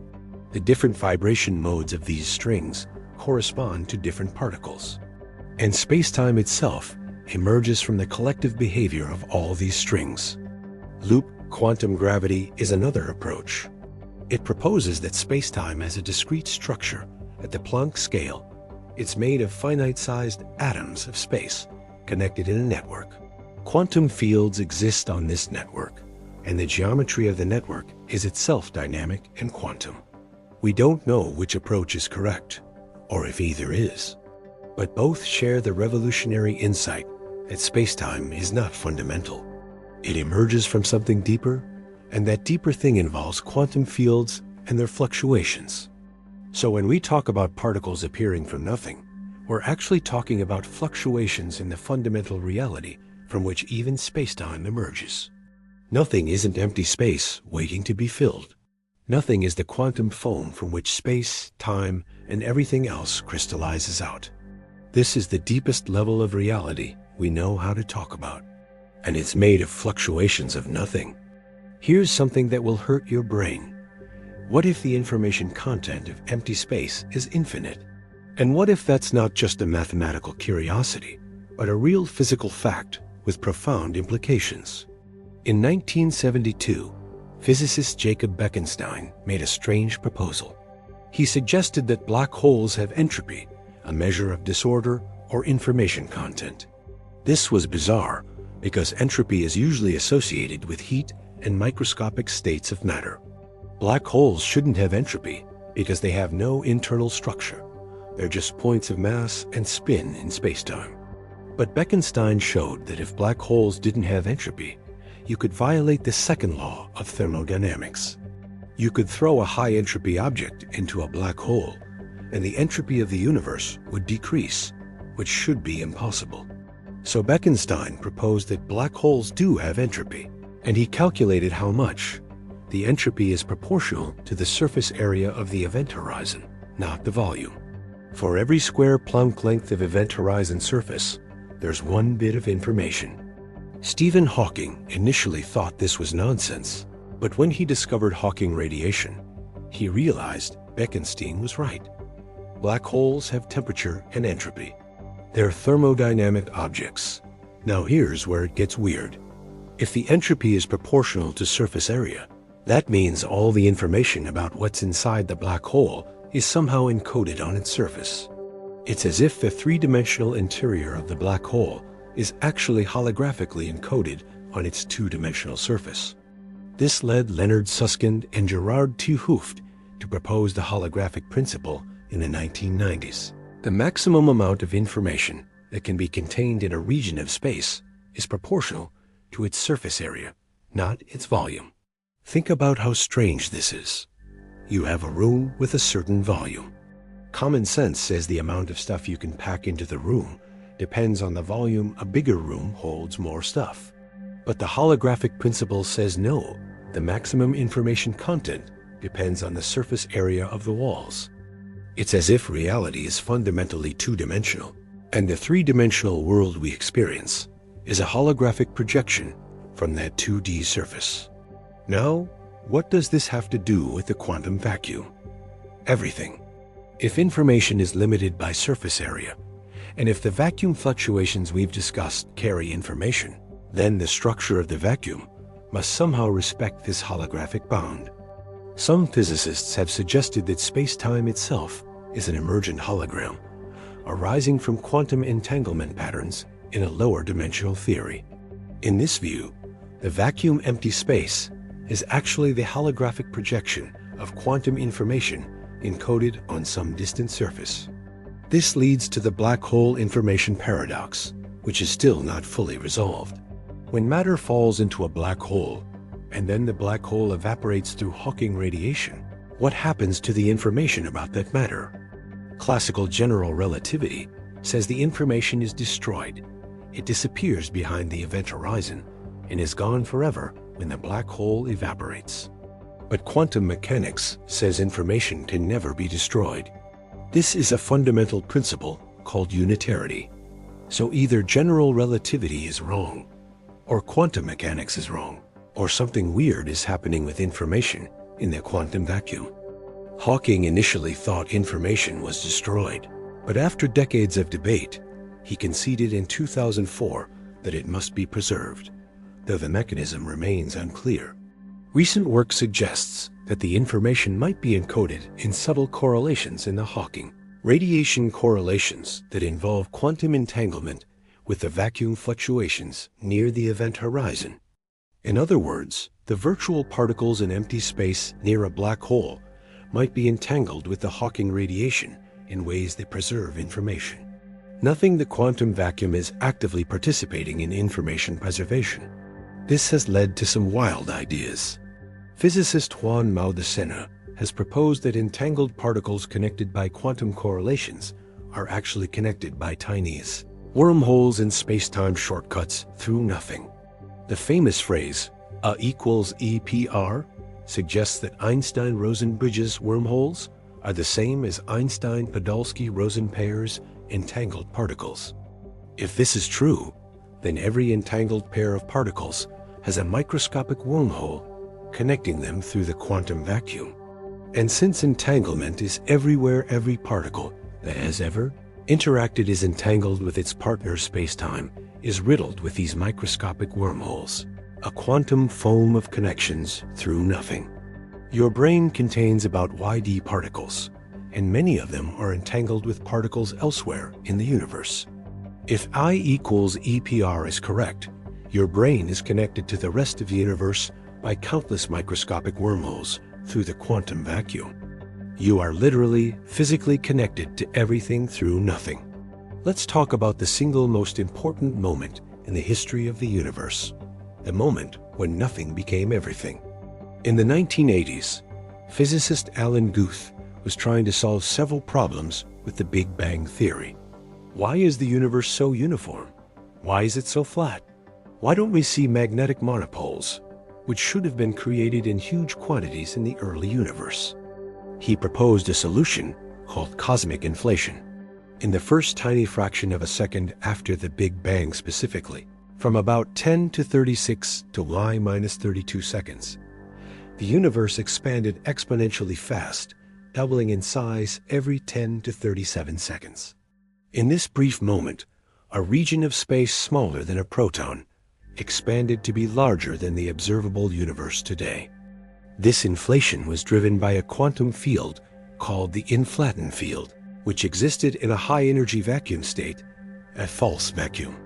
The different vibration modes of these strings correspond to different particles. And spacetime itself emerges from the collective behavior of all these strings. Loop quantum gravity is another approach. It proposes that spacetime has a discrete structure at the Planck scale. It's made of finite-sized atoms of space connected in a network. Quantum fields exist on this network, and the geometry of the network is itself dynamic and quantum. We don't know which approach is correct, or if either is, but both share the revolutionary insight that spacetime is not fundamental. It emerges from something deeper, and that deeper thing involves quantum fields and their fluctuations. So when we talk about particles appearing from nothing, we're actually talking about fluctuations in the fundamental reality from which even spacetime emerges. Nothing isn't empty space waiting to be filled. Nothing is the quantum foam from which space, time, and everything else crystallizes out. This is the deepest level of reality we know how to talk about, and it's made of fluctuations of nothing. Here's something that will hurt your brain. What if the information content of empty space is infinite? And what if that's not just a mathematical curiosity, but a real physical fact with profound implications? In 1972, physicist Jacob Bekenstein made a strange proposal. He suggested that black holes have entropy, a measure of disorder or information content. This was bizarre because entropy is usually associated with heat and microscopic states of matter. Black holes shouldn't have entropy because they have no internal structure. They're just points of mass and spin in spacetime. But Bekenstein showed that if black holes didn't have entropy, you could violate the second law of thermodynamics. You could throw a high-entropy object into a black hole, and the entropy of the universe would decrease, which should be impossible. So Bekenstein proposed that black holes do have entropy, and he calculated how much. The entropy is proportional to the surface area of the event horizon, not the volume. For every square Planck length of event horizon surface, there's one bit of information. Stephen Hawking initially thought this was nonsense, but when he discovered Hawking radiation, he realized Bekenstein was right. Black holes have temperature and entropy. They're thermodynamic objects. Now here's where it gets weird. If the entropy is proportional to surface area, that means all the information about what's inside the black hole is somehow encoded on its surface. It's as if the three-dimensional interior of the black hole is actually holographically encoded on its two-dimensional surface. This led Leonard Susskind and Gerard T. Hooft to propose the holographic principle in the 1990s. The maximum amount of information that can be contained in a region of space is proportional to its surface area, not its volume. Think about how strange this is. You have a room with a certain volume. Common sense says the amount of stuff you can pack into the room depends on the volume. A bigger room holds more stuff. But the holographic principle says no, the maximum information content depends on the surface area of the walls. It's as if reality is fundamentally two-dimensional, and the three-dimensional world we experience is a holographic projection from that 2D surface. Now, what does this have to do with the quantum vacuum? Everything. If information is limited by surface area, and if the vacuum fluctuations we've discussed carry information, then the structure of the vacuum must somehow respect this holographic bound. Some physicists have suggested that space-time itself is an emergent hologram, arising from quantum entanglement patterns in a lower dimensional theory. In this view, the vacuum empty space is actually the holographic projection of quantum information encoded on some distant surface. This leads to the black hole information paradox, which is still not fully resolved. When matter falls into a black hole, and then the black hole evaporates through Hawking radiation, what happens to the information about that matter? Classical general relativity says the information is destroyed. It disappears behind the event horizon and is gone forever when the black hole evaporates. But quantum mechanics says information can never be destroyed. This is a fundamental principle called unitarity. So either general relativity is wrong, or quantum mechanics is wrong, or something weird is happening with information in the quantum vacuum. Hawking initially thought information was destroyed, but after decades of debate, he conceded in 2004 that it must be preserved, though the mechanism remains unclear. Recent work suggests that the information might be encoded in subtle correlations in the Hawking radiation correlations that involve quantum entanglement with the vacuum fluctuations near the event horizon. In other words, the virtual particles in empty space near a black hole might be entangled with the Hawking radiation in ways that preserve information. Nothing the quantum vacuum is actively participating in information preservation. This has led to some wild ideas. Physicist Juan Maldacena has proposed that entangled particles connected by quantum correlations are actually connected by tinies, wormholes in space-time shortcuts through nothing. The famous phrase, A equals EPR, suggests that Einstein-Rosen-Bridges wormholes are the same as Einstein-Podolsky-Rosen pairs entangled particles. If this is true, then every entangled pair of particles has a microscopic wormhole connecting them through the quantum vacuum. And since entanglement is everywhere, every particle that has ever interacted is entangled with its partner spacetime is riddled with these microscopic wormholes, a quantum foam of connections through nothing. Your brain contains about YD particles, and many of them are entangled with particles elsewhere in the universe. If I equals EPR is correct, your brain is connected to the rest of the universe by countless microscopic wormholes through the quantum vacuum. You are literally, physically connected to everything through nothing. Let's talk about the single most important moment in the history of the universe, the moment when nothing became everything. In the 1980s, physicist Alan Guth was trying to solve several problems with the Big Bang theory. Why is the universe so uniform? Why is it so flat? Why don't we see magnetic monopoles, which should have been created in huge quantities in the early universe? He proposed a solution called cosmic inflation. In the first tiny fraction of a second after the Big Bang specifically, from about 10 to 36 to y minus 32 seconds, the universe expanded exponentially fast, doubling in size every 10 to 37 seconds. In this brief moment, a region of space smaller than a proton expanded to be larger than the observable universe today. This inflation was driven by a quantum field called the inflaton field, which existed in a high-energy vacuum state, a false vacuum.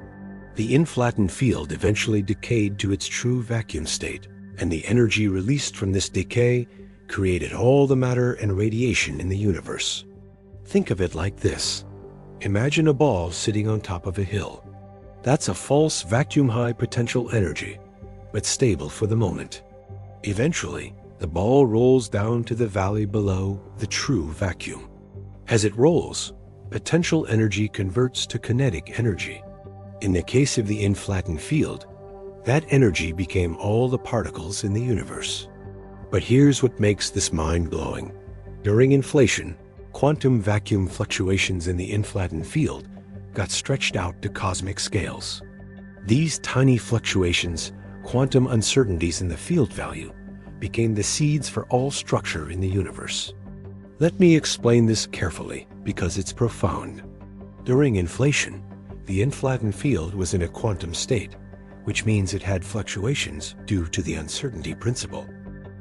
The inflaton field eventually decayed to its true vacuum state, and the energy released from this decay created all the matter and radiation in the universe. Think of it like this. Imagine a ball sitting on top of a hill. That's a false vacuum-high potential energy, but stable for the moment. Eventually, the ball rolls down to the valley below the true vacuum. As it rolls, potential energy converts to kinetic energy. In the case of the inflaton field, that energy became all the particles in the universe. But here's what makes this mind-blowing. During inflation, quantum vacuum fluctuations in the inflaton field got stretched out to cosmic scales. These tiny fluctuations, quantum uncertainties in the field value, became the seeds for all structure in the universe. Let me explain this carefully because it's profound. During inflation, the inflaton field was in a quantum state, which means it had fluctuations due to the uncertainty principle.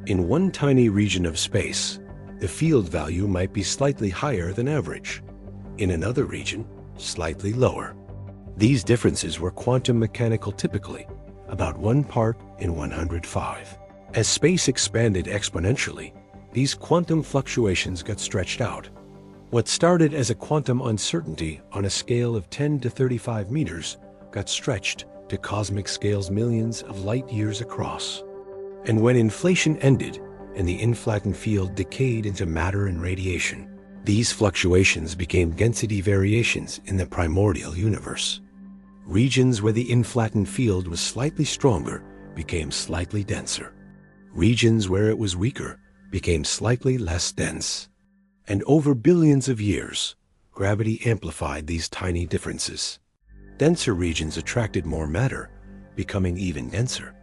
In one tiny region of space, the field value might be slightly higher than average. In another region, slightly lower. These differences were quantum mechanical typically, about 1 part in 105. As space expanded exponentially, these quantum fluctuations got stretched out. What started as a quantum uncertainty on a scale of 10 to 35 meters got stretched to cosmic scales millions of light years across. And when inflation ended and the inflattened field decayed into matter and radiation, these fluctuations became density variations in the primordial universe. Regions where the inflattened field was slightly stronger became slightly denser. Regions where it was weaker became slightly less dense. And over billions of years, gravity amplified these tiny differences. Denser regions attracted more matter, becoming even denser,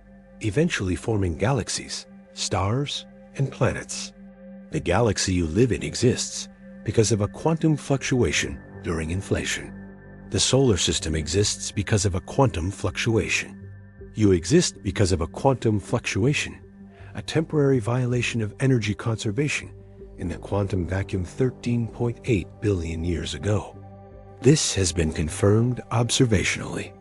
eventually forming galaxies, stars, and planets. The galaxy you live in exists because of a quantum fluctuation during inflation. The solar system exists because of a quantum fluctuation. You exist because of a quantum fluctuation, a temporary violation of energy conservation in the quantum vacuum 13.8 billion years ago. This has been confirmed observationally.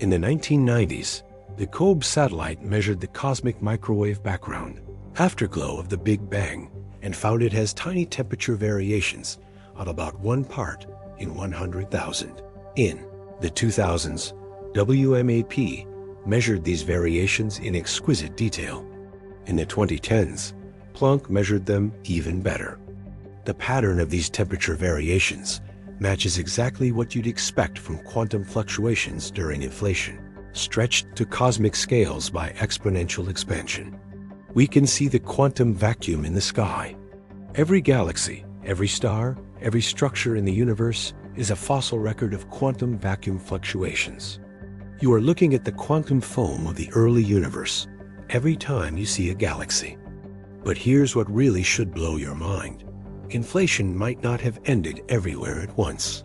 In the 1990s, the COBE satellite measured the cosmic microwave background, afterglow of the Big Bang, and found it has tiny temperature variations of about 1 part in 100,000. In the 2000s, WMAP measured these variations in exquisite detail. In the 2010s, Planck measured them even better. The pattern of these temperature variations matches exactly what you'd expect from quantum fluctuations during inflation, stretched to cosmic scales by exponential expansion. We can see the quantum vacuum in the sky. Every galaxy, every star, every structure in the universe is a fossil record of quantum vacuum fluctuations. You are looking at the quantum foam of the early universe every time you see a galaxy. But here's what really should blow your mind. Inflation might not have ended everywhere at once.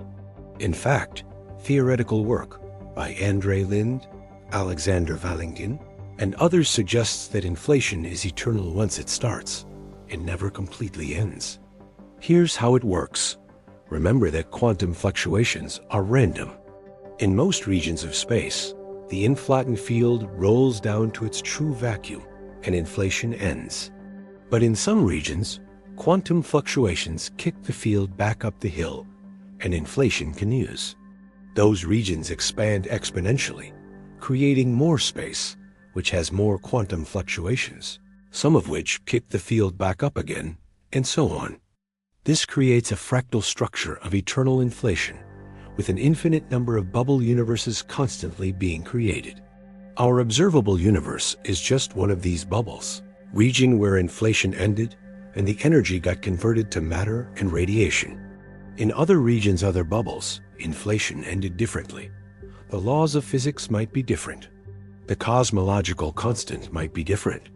In fact, theoretical work by André Linde, Alexander Valentin, and others suggests that inflation is eternal once it starts. It never completely ends. Here's how it works. Remember that quantum fluctuations are random. In most regions of space, the inflattened field rolls down to its true vacuum and inflation ends. But in some regions, quantum fluctuations kick the field back up the hill and inflation continues. Those regions expand exponentially, creating more space, which has more quantum fluctuations, some of which kick the field back up again, and so on. This creates a fractal structure of eternal inflation, with an infinite number of bubble universes constantly being created. Our observable universe is just one of these bubbles, region where inflation ended and the energy got converted to matter and radiation. In other regions, other bubbles, inflation ended differently. The laws of physics might be different. The cosmological constant might be different.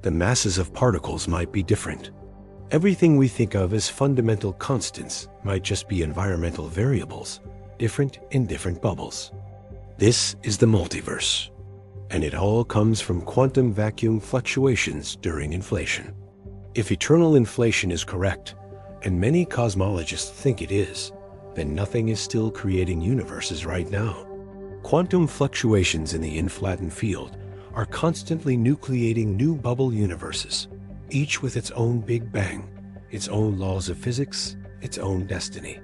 The masses of particles might be different. Everything we think of as fundamental constants might just be environmental variables, different in different bubbles. This is the multiverse, and it all comes from quantum vacuum fluctuations during inflation. If eternal inflation is correct, and many cosmologists think it is, then nothing is still creating universes right now. Quantum fluctuations in the inflattened field are constantly nucleating new bubble universes, each with its own Big Bang, its own laws of physics, its own destiny.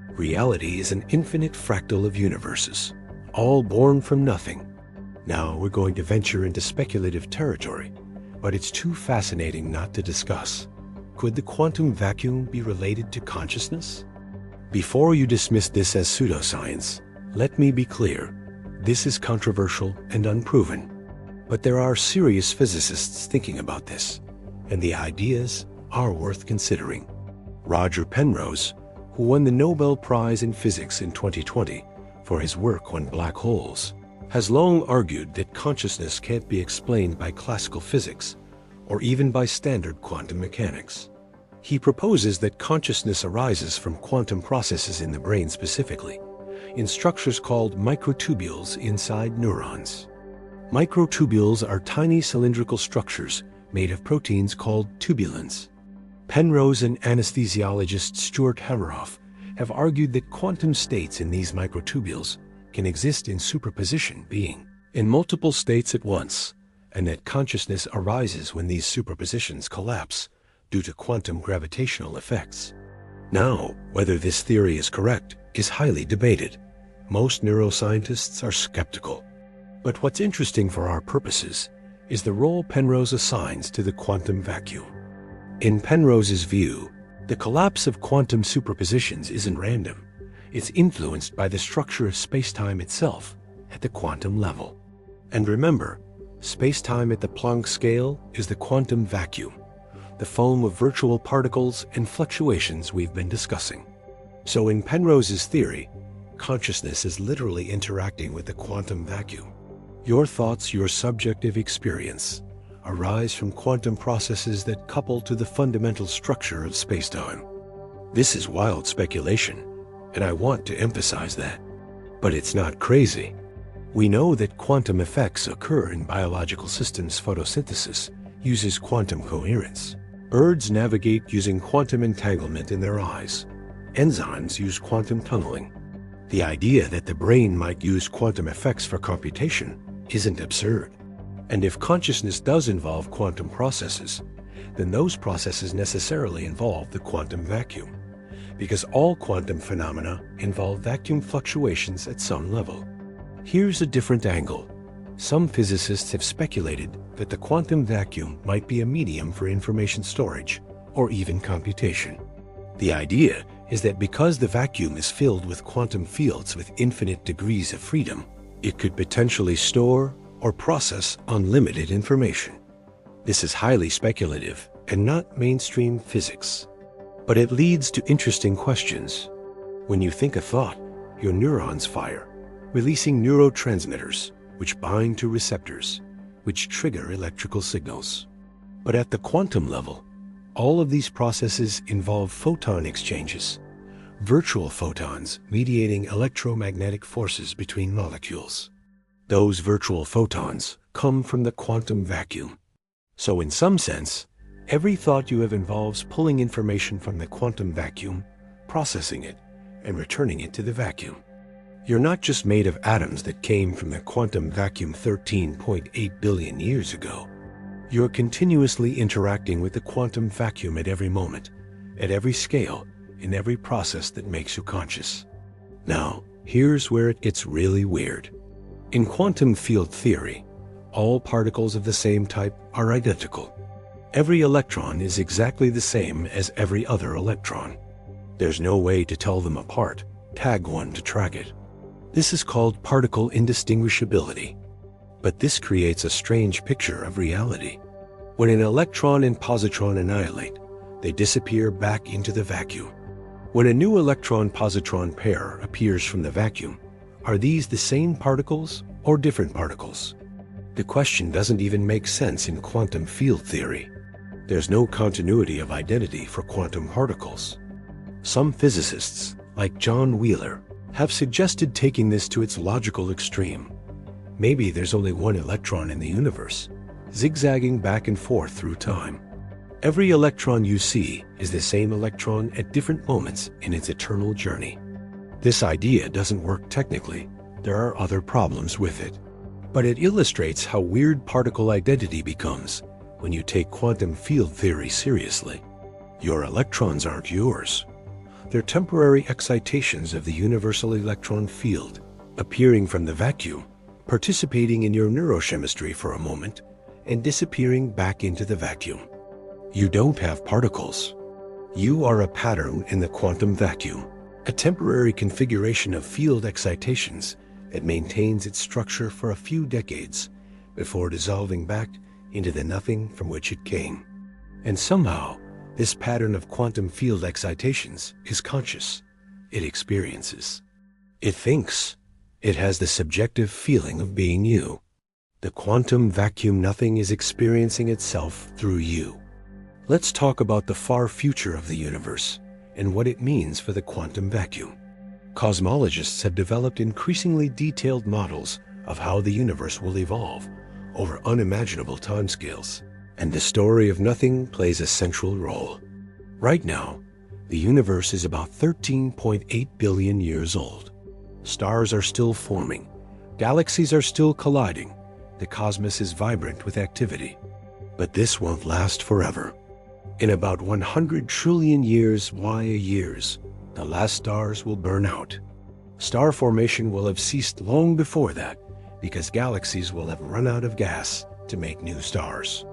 Reality is an infinite fractal of universes, all born from nothing. Now we're going to venture into speculative territory, but it's too fascinating not to discuss. Could the quantum vacuum be related to consciousness? Before you dismiss this as pseudoscience, let me be clear. This is controversial and unproven, but there are serious physicists thinking about this, and the ideas are worth considering. Roger Penrose, who won the Nobel Prize in Physics in 2020 for his work on black holes, has long argued that consciousness can't be explained by classical physics or even by standard quantum mechanics. He proposes that consciousness arises from quantum processes in the brain specifically, in structures called microtubules inside neurons. Microtubules are tiny cylindrical structures made of proteins called tubulins. Penrose and anesthesiologist Stuart Hameroff have argued that quantum states in these microtubules can exist in superposition, being in multiple states at once, and that consciousness arises when these superpositions collapse, due to quantum gravitational effects. Now, whether this theory is correct is highly debated. Most neuroscientists are skeptical. But what's interesting for our purposes is the role Penrose assigns to the quantum vacuum. In Penrose's view, the collapse of quantum superpositions isn't random. It's influenced by the structure of spacetime itself at the quantum level. And remember, spacetime at the Planck scale is the quantum vacuum, the foam of virtual particles and fluctuations we've been discussing. So in Penrose's theory, consciousness is literally interacting with the quantum vacuum. Your thoughts, your subjective experience, arise from quantum processes that couple to the fundamental structure of spacetime. This is wild speculation, and I want to emphasize that. But it's not crazy. We know that quantum effects occur in biological systems. Photosynthesis uses quantum coherence. Birds navigate using quantum entanglement in their eyes. Enzymes use quantum tunneling. The idea that the brain might use quantum effects for computation isn't absurd. And if consciousness does involve quantum processes, then those processes necessarily involve the quantum vacuum, because all quantum phenomena involve vacuum fluctuations at some level. Here's a different angle. Some physicists have speculated that the quantum vacuum might be a medium for information storage or even computation. The idea is that because the vacuum is filled with quantum fields with infinite degrees of freedom, it could potentially store or process unlimited information. This is highly speculative and not mainstream physics. But it leads to interesting questions. When you think a thought, your neurons fire, releasing neurotransmitters, which bind to receptors, which trigger electrical signals. But at the quantum level, all of these processes involve photon exchanges, virtual photons mediating electromagnetic forces between molecules. Those virtual photons come from the quantum vacuum. So in some sense, every thought you have involves pulling information from the quantum vacuum, processing it, and returning it to the vacuum. You're not just made of atoms that came from the quantum vacuum 13.8 billion years ago. You're continuously interacting with the quantum vacuum at every moment, at every scale, in every process that makes you conscious. Now, here's where it gets really weird. In quantum field theory, all particles of the same type are identical. Every electron is exactly the same as every other electron. There's no way to tell them apart, tag one to track it. This is called particle indistinguishability. But this creates a strange picture of reality. When an electron and positron annihilate, they disappear back into the vacuum. When a new electron-positron pair appears from the vacuum, are these the same particles or different particles? The question doesn't even make sense in quantum field theory. There's no continuity of identity for quantum particles. Some physicists, like John Wheeler, have suggested taking this to its logical extreme. Maybe there's only one electron in the universe, zigzagging back and forth through time. Every electron you see is the same electron at different moments in its eternal journey. This idea doesn't work technically. There are other problems with it. But it illustrates how weird particle identity becomes when you take quantum field theory seriously. Your electrons aren't yours. They're temporary excitations of the universal electron field, appearing from the vacuum, participating in your neurochemistry for a moment, and disappearing back into the vacuum. You don't have particles. You are a pattern in the quantum vacuum, a temporary configuration of field excitations that maintains its structure for a few decades before dissolving back into the nothing from which it came. And somehow, this pattern of quantum field excitations is conscious. It experiences. It thinks. It has the subjective feeling of being you. The quantum vacuum nothing is experiencing itself through you. Let's talk about the far future of the universe and what it means for the quantum vacuum. Cosmologists have developed increasingly detailed models of how the universe will evolve over unimaginable timescales, and the story of nothing plays a central role. Right now, the universe is about 13.8 billion years old. Stars are still forming. Galaxies are still colliding. The cosmos is vibrant with activity. But this won't last forever. In about 100 trillion years, the last stars will burn out. Star formation will have ceased long before that, because galaxies will have run out of gas to make new stars.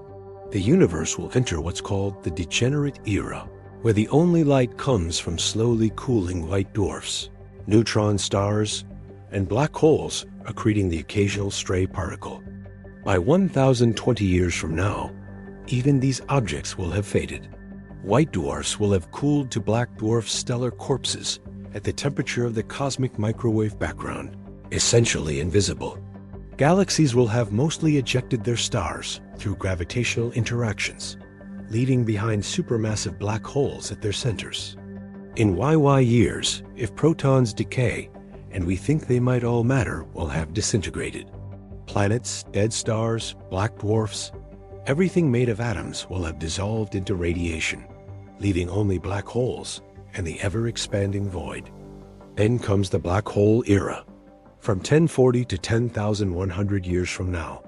The universe will enter what's called the degenerate era, where the only light comes from slowly cooling white dwarfs, neutron stars, and black holes accreting the occasional stray particle. By 1020 years from now, even these objects will have faded. White dwarfs will have cooled to black dwarf stellar corpses at the temperature of the cosmic microwave background, essentially invisible. Galaxies will have mostly ejected their stars through gravitational interactions, leaving behind supermassive black holes at their centers. In years, if protons decay, and we think they might all matter, will have disintegrated. Planets, dead stars, black dwarfs, everything made of atoms will have dissolved into radiation, leaving only black holes and the ever-expanding void. Then comes the black hole era. From 1040 to 10,100 years from now,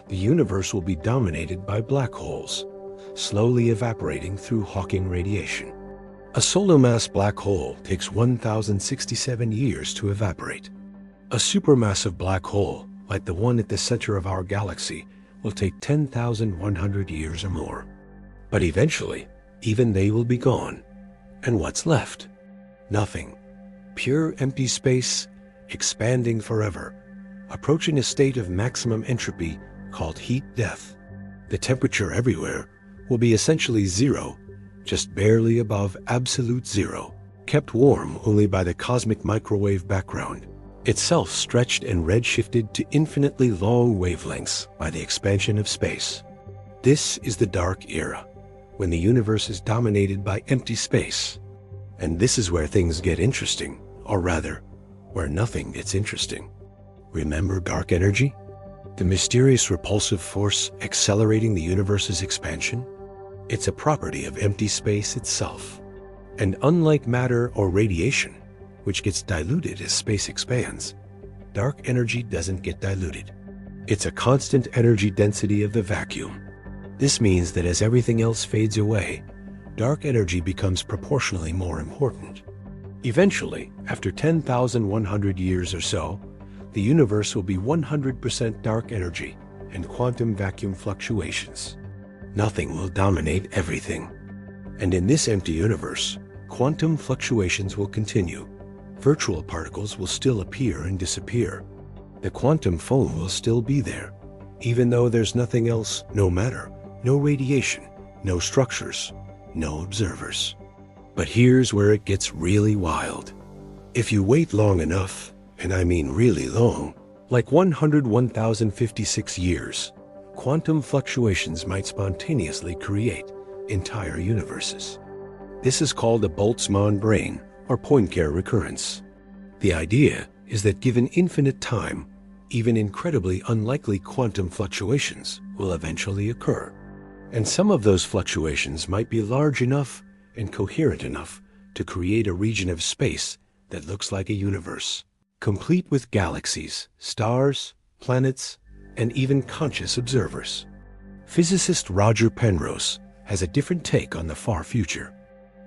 the universe will be dominated by black holes, slowly evaporating through Hawking radiation. A solar mass black hole takes 1,067 years to evaporate. A supermassive black hole, like the one at the center of our galaxy, will take 10,100 years or more. But eventually, even they will be gone. And what's left? Nothing. Pure empty space, expanding forever, approaching a state of maximum entropy called heat death. The temperature everywhere will be essentially zero, just barely above absolute zero, kept warm only by the cosmic microwave background, itself stretched and redshifted to infinitely long wavelengths by the expansion of space. This is the dark era, when the universe is dominated by empty space. And this is where things get interesting, or rather, where nothing gets interesting. Remember dark energy? The mysterious repulsive force accelerating the universe's expansion? It's a property of empty space itself. And unlike matter or radiation, which gets diluted as space expands, dark energy doesn't get diluted. It's a constant energy density of the vacuum. This means that as everything else fades away, dark energy becomes proportionally more important. Eventually, after 10,100 years or so, the universe will be 100% dark energy and quantum vacuum fluctuations. Nothing will dominate everything. And in this empty universe, quantum fluctuations will continue. Virtual particles will still appear and disappear. The quantum foam will still be there, even though there's nothing else, no matter, no radiation, no structures, no observers. But here's where it gets really wild. If you wait long enough, and I mean really long, like 101,056 years, quantum fluctuations might spontaneously create entire universes. This is called a Boltzmann brain, or Poincare recurrence. The idea is that given infinite time, even incredibly unlikely quantum fluctuations will eventually occur. And some of those fluctuations might be large enough and coherent enough to create a region of space that looks like a universe, complete with galaxies, stars, planets, and even conscious observers. Physicist Roger Penrose has a different take on the far future.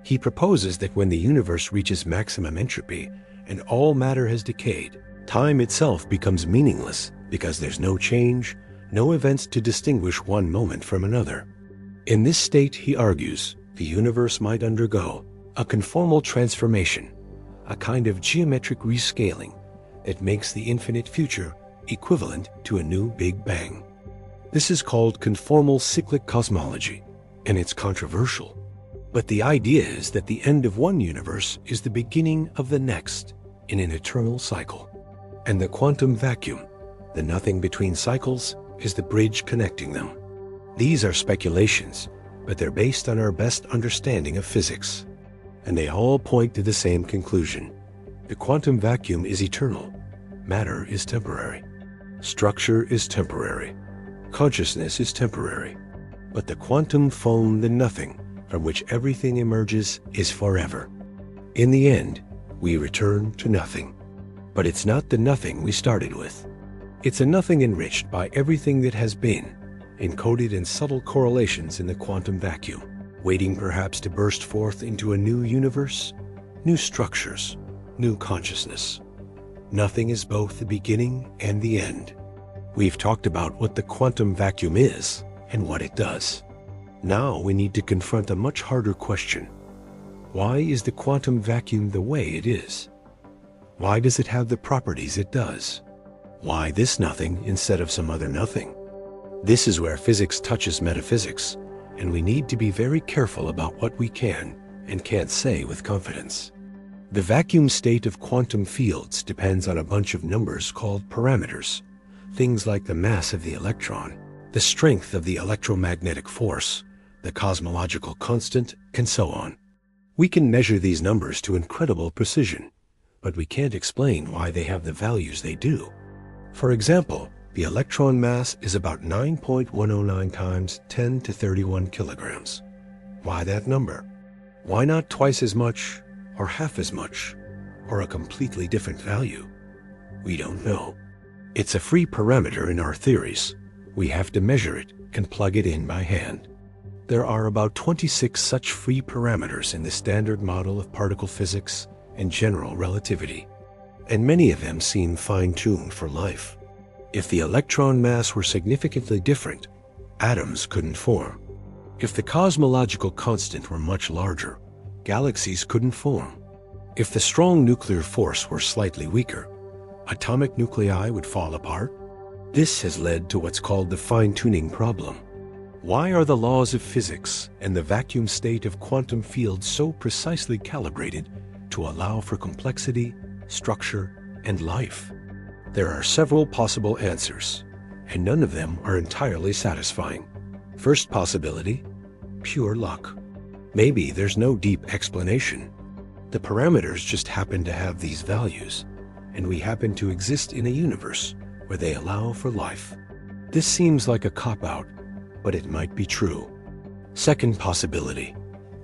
He proposes that when the universe reaches maximum entropy and all matter has decayed, time itself becomes meaningless because there's no change, no events to distinguish one moment from another. In this state, he argues, the universe might undergo a conformal transformation, a kind of geometric rescaling that makes the infinite future equivalent to a new Big Bang. This is called conformal cyclic cosmology, and it's controversial. But the idea is that the end of one universe is the beginning of the next in an eternal cycle. And the quantum vacuum, the nothing between cycles, is the bridge connecting them. These are speculations, but they're based on our best understanding of physics. And they all point to the same conclusion. The quantum vacuum is eternal. Matter is temporary. Structure is temporary. Consciousness is temporary. But the quantum foam, the nothing, from which everything emerges, is forever. In the end, we return to nothing. But it's not the nothing we started with. It's a nothing enriched by everything that has been, encoded in subtle correlations in the quantum vacuum. waiting perhaps to burst forth into a new universe, new structures, new consciousness. Nothing is both the beginning and the end. We've talked about what the quantum vacuum is and what it does. Now we need to confront a much harder question. Why is the quantum vacuum the way it is? Why does it have the properties it does? Why this nothing instead of some other nothing? This is where physics touches metaphysics, and we need to be very careful about what we can and can't say with confidence. The vacuum state of quantum fields depends on a bunch of numbers called parameters, things like the mass of the electron, the strength of the electromagnetic force, the cosmological constant, and so on. We can measure these numbers to incredible precision, but we can't explain why they have the values they do. For example, the electron mass is about 9.109 times 10 to 31 kilograms. Why that number? Why not twice as much, or half as much, or a completely different value? We don't know. It's a free parameter in our theories. We have to measure it and plug it in by hand. There are about 26 such free parameters in the standard model of particle physics and general relativity, and many of them seem fine-tuned for life. If the electron mass were significantly different, atoms couldn't form. If the cosmological constant were much larger, galaxies couldn't form. If the strong nuclear force were slightly weaker, atomic nuclei would fall apart. This has led to what's called the fine-tuning problem. Why are the laws of physics and the vacuum state of quantum fields so precisely calibrated to allow for complexity, structure, and life? There are several possible answers, and none of them are entirely satisfying. First possibility, pure luck. Maybe there's no deep explanation. The parameters just happen to have these values, and we happen to exist in a universe where they allow for life. This seems like a cop-out, but it might be true. Second possibility,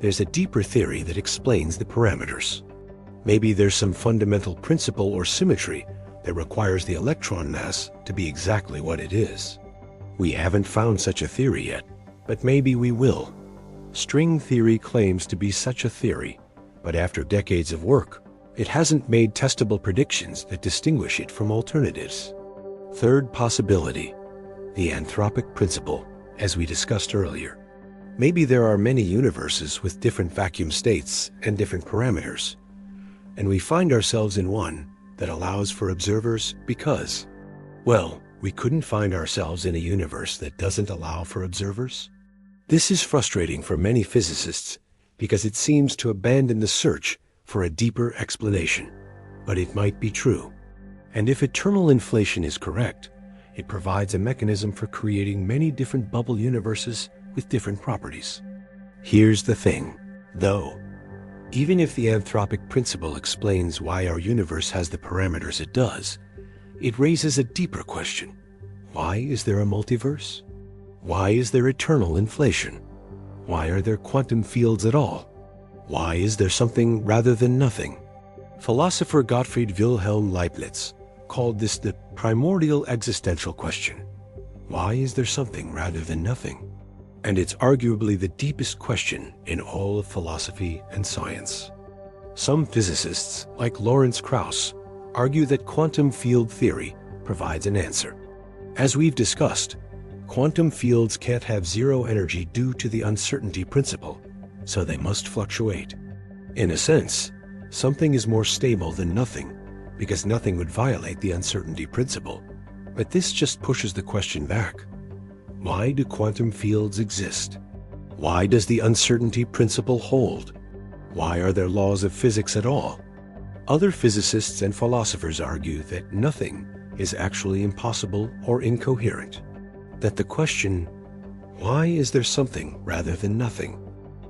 there's a deeper theory that explains the parameters. Maybe there's some fundamental principle or symmetry that requires the electron mass to be exactly what it is. We haven't found such a theory yet, but maybe we will. String theory claims to be such a theory, but after decades of work, it hasn't made testable predictions that distinguish it from alternatives. Third possibility, the anthropic principle, as we discussed earlier. Maybe there are many universes with different vacuum states and different parameters, and we find ourselves in one that allows for observers because, well, we couldn't find ourselves in a universe that doesn't allow for observers. This is frustrating for many physicists because it seems to abandon the search for a deeper explanation, but it might be true. And if eternal inflation is correct, it provides a mechanism for creating many different bubble universes with different properties. Here's the thing, though. Even if the anthropic principle explains why our universe has the parameters it does, it raises a deeper question. Why is there a multiverse? Why is there eternal inflation? Why are there quantum fields at all? Why is there something rather than nothing? Philosopher Gottfried Wilhelm Leibniz called this the primordial existential question. Why is there something rather than nothing? And it's arguably the deepest question in all of philosophy and science. Some physicists, like Lawrence Krauss, argue that quantum field theory provides an answer. As we've discussed, quantum fields can't have zero energy due to the uncertainty principle, so they must fluctuate. In a sense, something is more stable than nothing, because nothing would violate the uncertainty principle. But this just pushes the question back. Why do quantum fields exist? Why does the uncertainty principle hold? Why are there laws of physics at all? Other physicists and philosophers argue that nothing is actually impossible or incoherent. That the question, why is there something rather than nothing,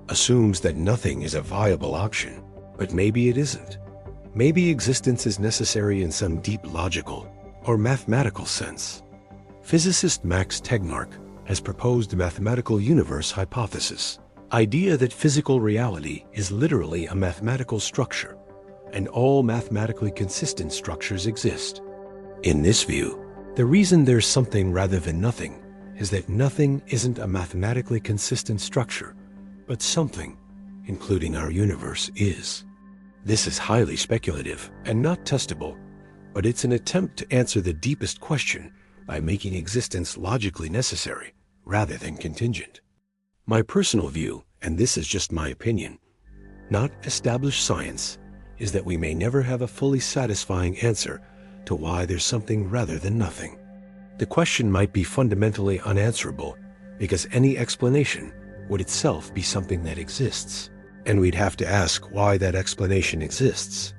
assumes that nothing is a viable option, but maybe it isn't. Maybe existence is necessary in some deep logical or mathematical sense. Physicist Max Tegmark has proposed the mathematical universe hypothesis, idea that physical reality is literally a mathematical structure, and all mathematically consistent structures exist. In this view, the reason there's something rather than nothing is that nothing isn't a mathematically consistent structure, but something, including our universe, is. This is highly speculative and not testable, but it's an attempt to answer the deepest question by making existence logically necessary rather than contingent. My personal view, and this is just my opinion, not established science, is that we may never have a fully satisfying answer to why there's something rather than nothing. The question might be fundamentally unanswerable because any explanation would itself be something that exists, and we'd have to ask why that explanation exists.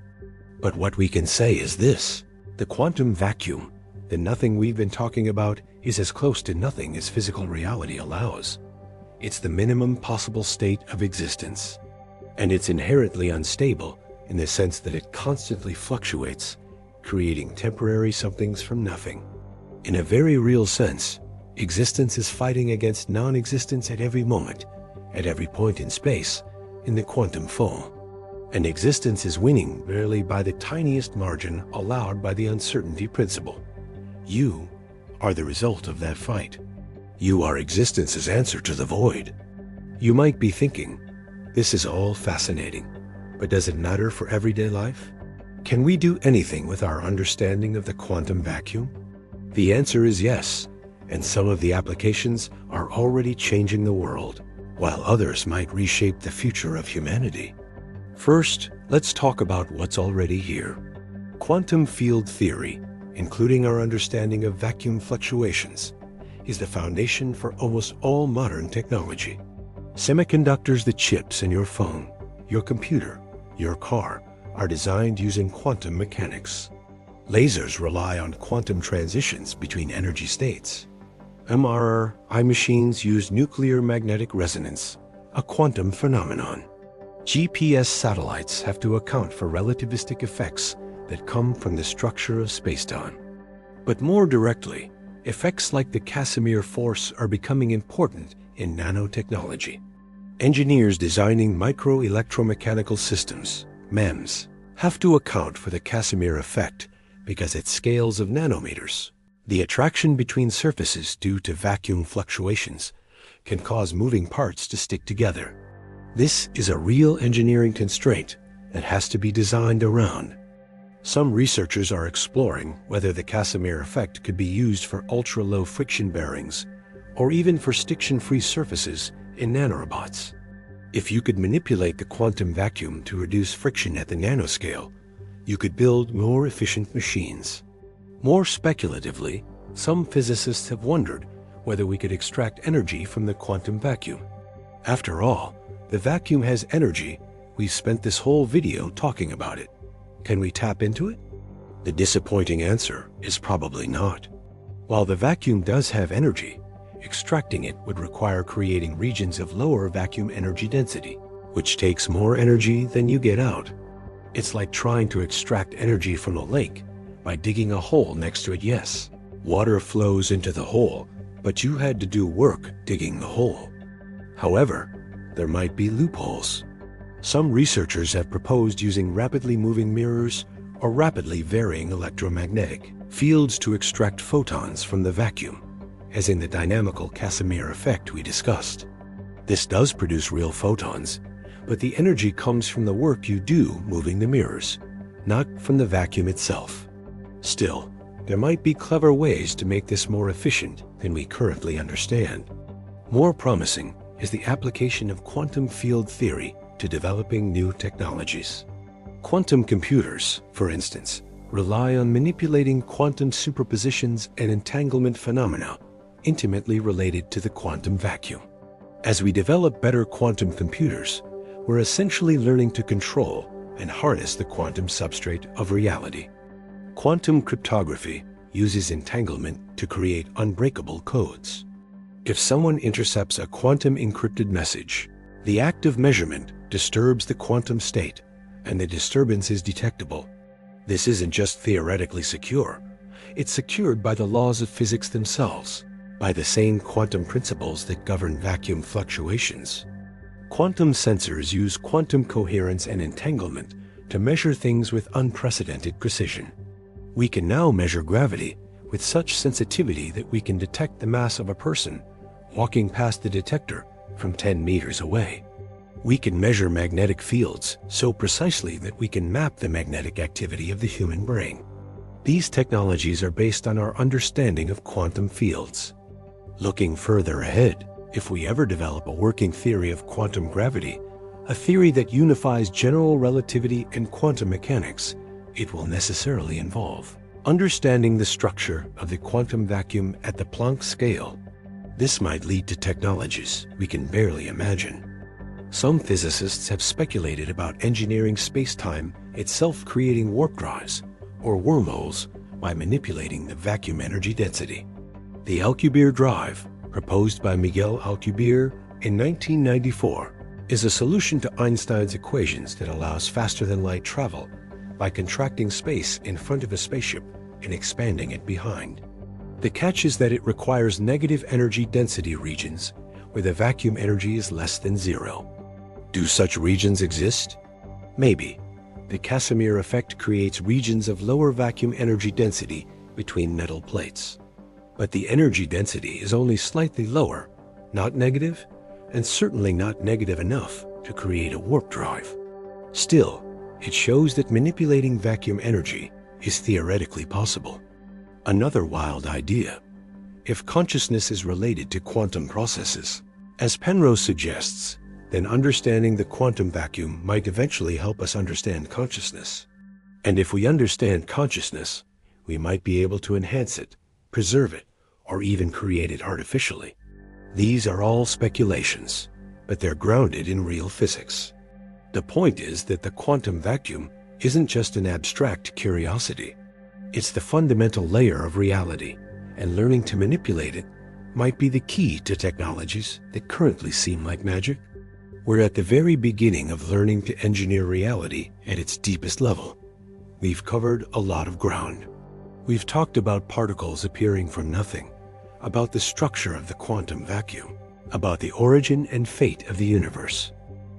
But what we can say is this: the quantum vacuum, the nothing we've been talking about, is as close to nothing as physical reality allows. It's the minimum possible state of existence, and it's inherently unstable in the sense that it constantly fluctuates, creating temporary somethings from nothing. In a very real sense, existence is fighting against non-existence at every moment, at every point in space, in the quantum flow. And existence is winning merely by the tiniest margin allowed by the uncertainty principle. You are the result of that fight. You are existence's answer to the void. You might be thinking, this is all fascinating, but does it matter for everyday life? Can we do anything with our understanding of the quantum vacuum? The answer is yes, and some of the applications are already changing the world, while others might reshape the future of humanity. First, let's talk about what's already here. Quantum field theory, including our understanding of vacuum fluctuations, is the foundation for almost all modern technology. Semiconductors, the chips in your phone, your computer, your car, are designed using quantum mechanics. Lasers rely on quantum transitions between energy states. MRI machines use nuclear magnetic resonance, a quantum phenomenon. GPS satellites have to account for relativistic effects that come from the structure of spacetime. But more directly, effects like the Casimir force are becoming important in nanotechnology. Engineers designing micro-electromechanical systems, MEMS, have to account for the Casimir effect because at scales of nanometers, the attraction between surfaces due to vacuum fluctuations can cause moving parts to stick together. This is a real engineering constraint that has to be designed around. Some researchers are exploring whether the Casimir effect could be used for ultra-low friction bearings or even for stiction-free surfaces in nanorobots. If you could manipulate the quantum vacuum to reduce friction at the nanoscale, you could build more efficient machines. More speculatively, some physicists have wondered whether we could extract energy from the quantum vacuum. After all, the vacuum has energy. We've spent this whole video talking about it. Can we tap into it? The disappointing answer is probably not. While the vacuum does have energy, extracting it would require creating regions of lower vacuum energy density, which takes more energy than you get out. It's like trying to extract energy from a lake by digging a hole next to it. Yes, water flows into the hole, but you had to do work digging the hole. However, there might be loopholes. Some researchers have proposed using rapidly moving mirrors or rapidly varying electromagnetic fields to extract photons from the vacuum, as in the dynamical Casimir effect we discussed. This does produce real photons, but the energy comes from the work you do moving the mirrors, not from the vacuum itself. Still, there might be clever ways to make this more efficient than we currently understand. More promising is the application of quantum field theory to developing new technologies. Quantum computers, for instance, rely on manipulating quantum superpositions and entanglement phenomena intimately related to the quantum vacuum. As we develop better quantum computers, we're essentially learning to control and harness the quantum substrate of reality. Quantum cryptography uses entanglement to create unbreakable codes. If someone intercepts a quantum encrypted message, the act of measurement disturbs the quantum state, and the disturbance is detectable. This isn't just theoretically secure. It's secured by the laws of physics themselves, by the same quantum principles that govern vacuum fluctuations. Quantum sensors use quantum coherence and entanglement to measure things with unprecedented precision. We can now measure gravity with such sensitivity that we can detect the mass of a person walking past the detector from 10 meters away. We can measure magnetic fields so precisely that we can map the magnetic activity of the human brain. These technologies are based on our understanding of quantum fields. Looking further ahead, if we ever develop a working theory of quantum gravity, a theory that unifies general relativity and quantum mechanics, it will necessarily involve understanding the structure of the quantum vacuum at the Planck scale. This might lead to technologies we can barely imagine. Some physicists have speculated about engineering spacetime itself, creating warp drives or wormholes by manipulating the vacuum energy density. The Alcubierre drive, proposed by Miguel Alcubierre in 1994, is a solution to Einstein's equations that allows faster-than-light travel by contracting space in front of a spaceship and expanding it behind. The catch is that it requires negative energy density regions where the vacuum energy is less than zero. Do such regions exist? Maybe. The Casimir effect creates regions of lower vacuum energy density between metal plates. But the energy density is only slightly lower, not negative, and certainly not negative enough to create a warp drive. Still, it shows that manipulating vacuum energy is theoretically possible. Another wild idea: if consciousness is related to quantum processes, as Penrose suggests, then understanding the quantum vacuum might eventually help us understand consciousness. And if we understand consciousness, we might be able to enhance it, preserve it, or even create it artificially. These are all speculations, but they're grounded in real physics. The point is that the quantum vacuum isn't just an abstract curiosity. It's the fundamental layer of reality, and learning to manipulate it might be the key to technologies that currently seem like magic. We're at the very beginning of learning to engineer reality at its deepest level. We've covered a lot of ground. We've talked about particles appearing from nothing, about the structure of the quantum vacuum, about the origin and fate of the universe.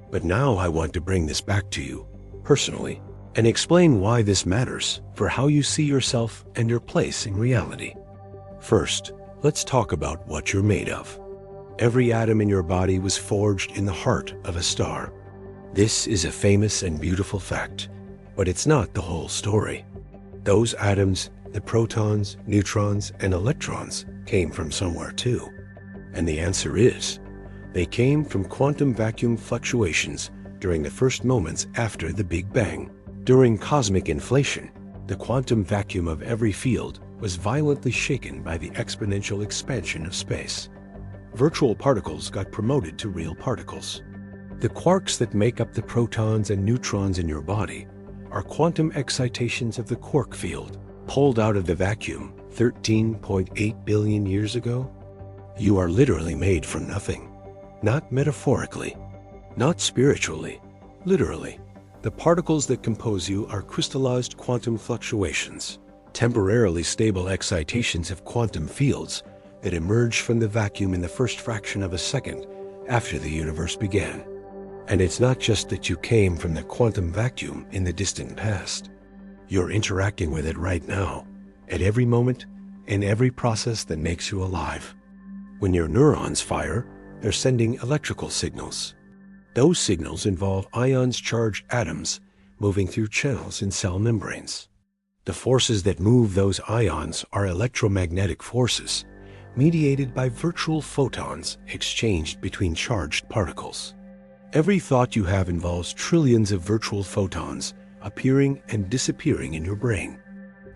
But now I want to bring this back to you, personally, and explain why this matters for how you see yourself and your place in reality. First, let's talk about what you're made of. Every atom in your body was forged in the heart of a star. This is a famous and beautiful fact, but it's not the whole story. Those atoms, the protons, neutrons, and electrons, came from somewhere too. And the answer is, they came from quantum vacuum fluctuations during the first moments after the Big Bang. During cosmic inflation, the quantum vacuum of every field was violently shaken by the exponential expansion of space. Virtual particles got promoted to real particles. The quarks that make up the protons and neutrons in your body are quantum excitations of the quark field, pulled out of the vacuum 13.8 billion years ago. You are literally made from nothing. Not metaphorically, not spiritually, literally. The particles that compose you are crystallized quantum fluctuations, temporarily stable excitations of quantum fields that emerged from the vacuum in the first fraction of a second after the universe began. And it's not just that you came from the quantum vacuum in the distant past. You're interacting with it right now, at every moment, in every process that makes you alive. When your neurons fire, they're sending electrical signals. Those signals involve ions-charged atoms moving through channels in cell membranes. The forces that move those ions are electromagnetic forces, mediated by virtual photons exchanged between charged particles. Every thought you have involves trillions of virtual photons appearing and disappearing in your brain.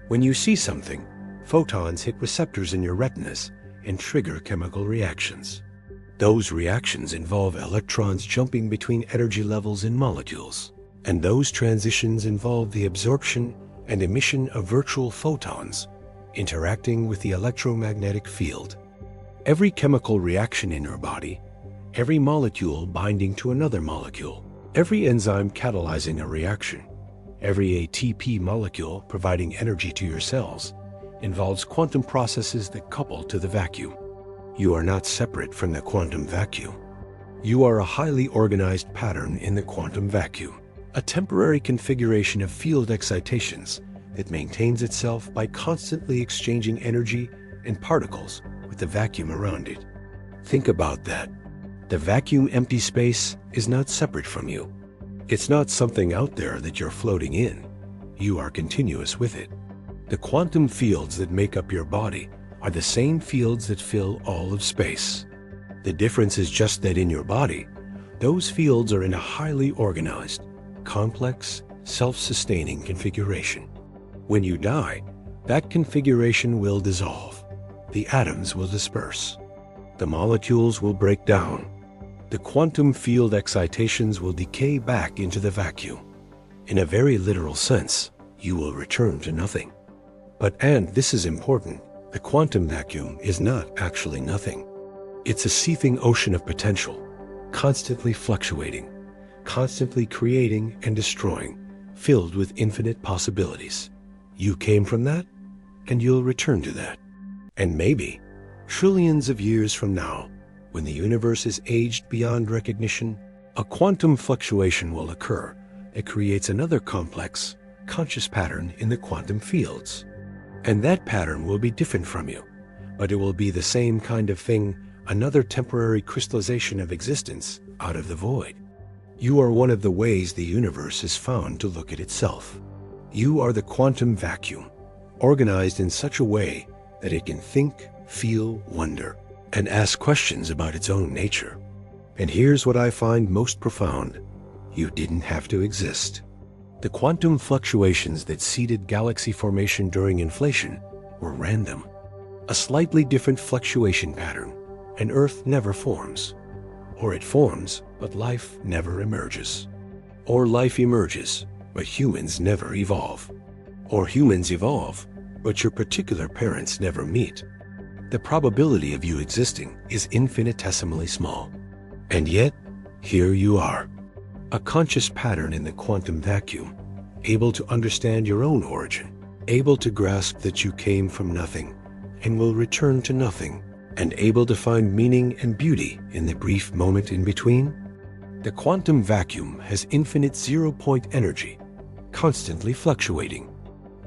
When you see something, photons hit receptors in your retinas and trigger chemical reactions. Those reactions involve electrons jumping between energy levels in molecules, and those transitions involve the absorption and emission of virtual photons interacting with the electromagnetic field. Every chemical reaction in your body, every molecule binding to another molecule, every enzyme catalyzing a reaction, every ATP molecule providing energy to your cells, involves quantum processes that couple to the vacuum. You are not separate from the quantum vacuum. You are a highly organized pattern in the quantum vacuum, a temporary configuration of field excitations that maintains itself by constantly exchanging energy and particles with the vacuum around it. Think about that. The vacuum empty space is not separate from you. It's not something out there that you're floating in. You are continuous with it. The quantum fields that make up your body are the same fields that fill all of space. The difference is just that in your body, those fields are in a highly organized, complex, self-sustaining configuration. When you die, that configuration will dissolve. The atoms will disperse. The molecules will break down. The quantum field excitations will decay back into the vacuum. In a very literal sense, you will return to nothing. And this is important, the quantum vacuum is not actually nothing. It's a seething ocean of potential, constantly fluctuating, constantly creating and destroying, filled with infinite possibilities. You came from that, and you'll return to that. And maybe, trillions of years from now, when the universe is aged beyond recognition, a quantum fluctuation will occur that creates another complex, conscious pattern in the quantum fields. And that pattern will be different from you, but it will be the same kind of thing, another temporary crystallization of existence out of the void. You are one of the ways the universe has found to look at itself. You are the quantum vacuum, organized in such a way that it can think, feel, wonder, and ask questions about its own nature. And here's what I find most profound. You didn't have to exist. The quantum fluctuations that seeded galaxy formation during inflation were random. A slightly different fluctuation pattern, and Earth never forms. Or it forms, but life never emerges. Or life emerges, but humans never evolve. Or humans evolve, but your particular parents never meet. The probability of you existing is infinitesimally small. And yet, here you are. A conscious pattern in the quantum vacuum, able to understand your own origin, able to grasp that you came from nothing and will return to nothing, and able to find meaning and beauty in the brief moment in between. The quantum vacuum has infinite zero-point energy, constantly fluctuating.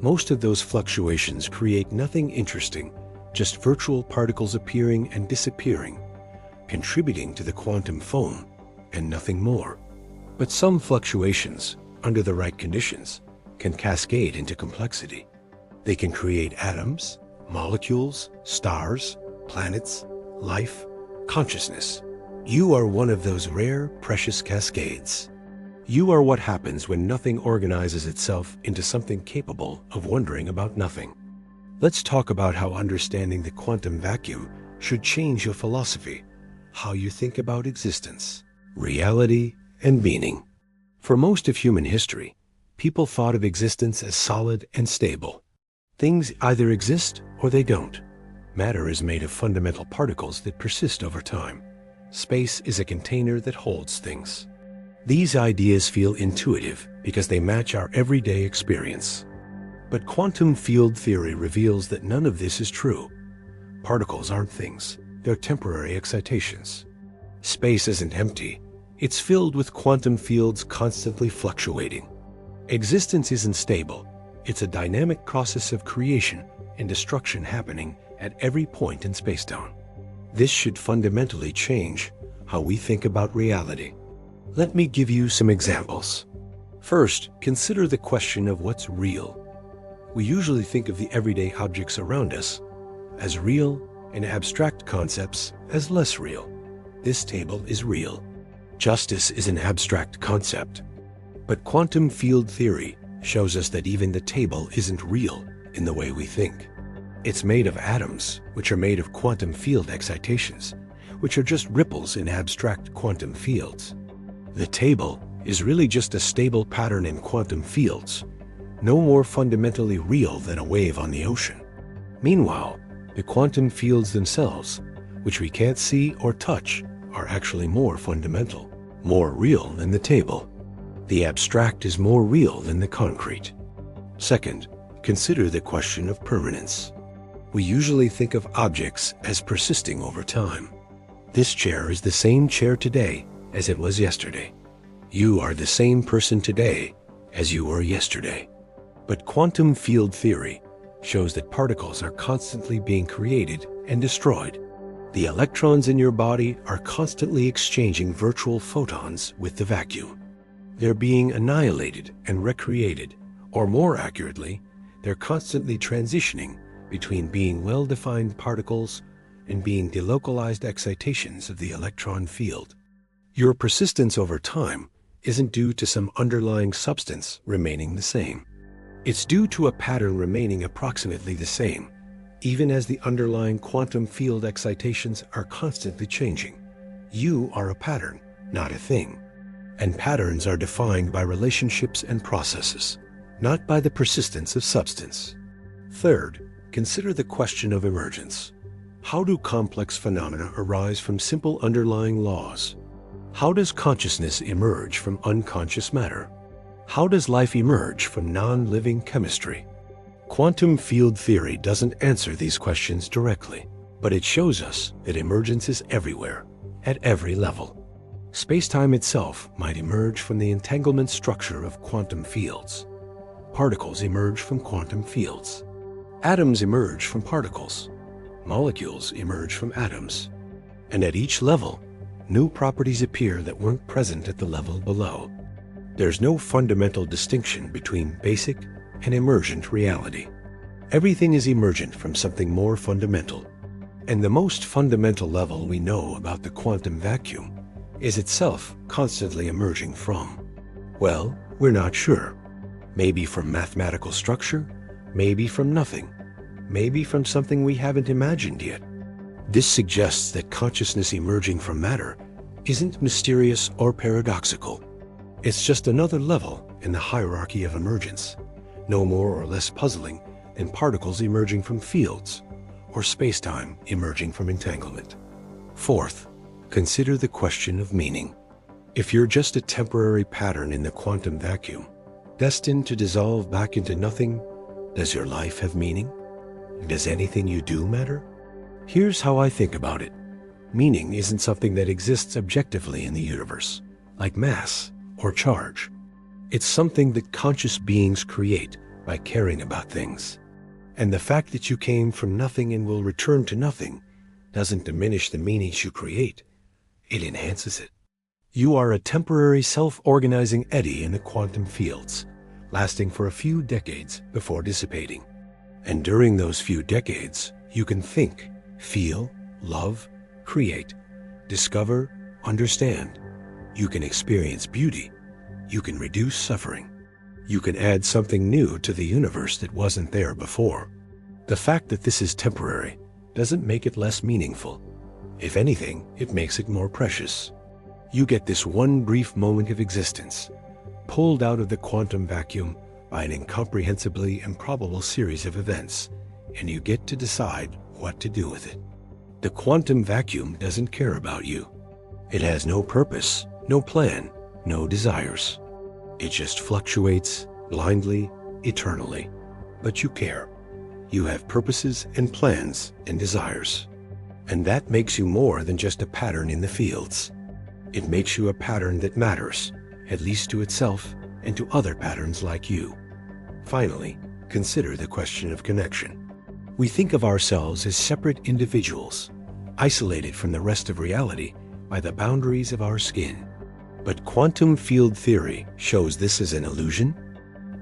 Most of those fluctuations create nothing interesting, just virtual particles appearing and disappearing, contributing to the quantum foam, and nothing more. But some fluctuations, under the right conditions, can cascade into complexity. They can create atoms, molecules, stars, planets, life, consciousness. You are one of those rare, precious cascades. You are what happens when nothing organizes itself into something capable of wondering about nothing. Let's talk about how understanding the quantum vacuum should change your philosophy, how you think about existence, reality, and meaning. For most of human history, people thought of existence as solid and stable. Things either exist or they don't. Matter is made of fundamental particles that persist over time. Space is a container that holds things. These ideas feel intuitive because they match our everyday experience. But quantum field theory reveals that none of this is true. Particles aren't things, they're temporary excitations. Space isn't empty, it's filled with quantum fields constantly fluctuating. Existence isn't stable, it's a dynamic process of creation and destruction happening at every point in spacetime. This should fundamentally change how we think about reality. Let me give you some examples. First, consider the question of what's real. We usually think of the everyday objects around us as real and abstract concepts as less real. This table is real. Justice is an abstract concept. But quantum field theory shows us that even the table isn't real in the way we think. It's made of atoms, which are made of quantum field excitations, which are just ripples in abstract quantum fields. The table is really just a stable pattern in quantum fields, no more fundamentally real than a wave on the ocean. Meanwhile, the quantum fields themselves, which we can't see or touch, are actually more fundamental, more real than the table. The abstract is more real than the concrete. Second, consider the question of permanence. We usually think of objects as persisting over time. This chair is the same chair today as it was yesterday. You are the same person today as you were yesterday. But quantum field theory shows that particles are constantly being created and destroyed. The electrons in your body are constantly exchanging virtual photons with the vacuum. They're being annihilated and recreated, or more accurately, they're constantly transitioning between being well-defined particles and being delocalized excitations of the electron field. Your persistence over time isn't due to some underlying substance remaining the same. It's due to a pattern remaining approximately the same, even as the underlying quantum field excitations are constantly changing. You are a pattern, not a thing. And patterns are defined by relationships and processes, not by the persistence of substance. Third, consider the question of emergence. How do complex phenomena arise from simple underlying laws? How does consciousness emerge from unconscious matter? How does life emerge from non-living chemistry? Quantum field theory doesn't answer these questions directly, but it shows us that emergence is everywhere, at every level. Spacetime itself might emerge from the entanglement structure of quantum fields. Particles emerge from quantum fields. Atoms emerge from particles. Molecules emerge from atoms. And at each level, new properties appear that weren't present at the level below. There's no fundamental distinction between basic and emergent reality. Everything is emergent from something more fundamental. And the most fundamental level we know about the quantum vacuum is itself constantly emerging from. Well, we're not sure. Maybe from mathematical structure, maybe from nothing, maybe from something we haven't imagined yet. This suggests that consciousness emerging from matter isn't mysterious or paradoxical. It's just another level in the hierarchy of emergence, no more or less puzzling than particles emerging from fields or spacetime emerging from entanglement. Fourth, consider the question of meaning. If you're just a temporary pattern in the quantum vacuum, destined to dissolve back into nothing, does your life have meaning? Does anything you do matter? Here's how I think about it. Meaning isn't something that exists objectively in the universe, like mass or charge. It's something that conscious beings create by caring about things. And the fact that you came from nothing and will return to nothing doesn't diminish the meanings you create. It enhances it. You are a temporary self-organizing eddy in the quantum fields, lasting for a few decades before dissipating. And during those few decades, you can think, feel, love, create, discover, understand. You can experience beauty. You can reduce suffering. You can add something new to the universe that wasn't there before. The fact that this is temporary doesn't make it less meaningful. If anything, it makes it more precious. You get this one brief moment of existence, pulled out of the quantum vacuum by an incomprehensibly improbable series of events, and you get to decide what to do with it. The quantum vacuum doesn't care about you. It has no purpose, no plan, no desires. It just fluctuates blindly, eternally. But you care. You have purposes and plans and desires. And that makes you more than just a pattern in the fields. It makes you a pattern that matters, at least to itself and to other patterns like you. Finally, consider the question of connection. We think of ourselves as separate individuals, isolated from the rest of reality by the boundaries of our skin. But quantum field theory shows this is an illusion.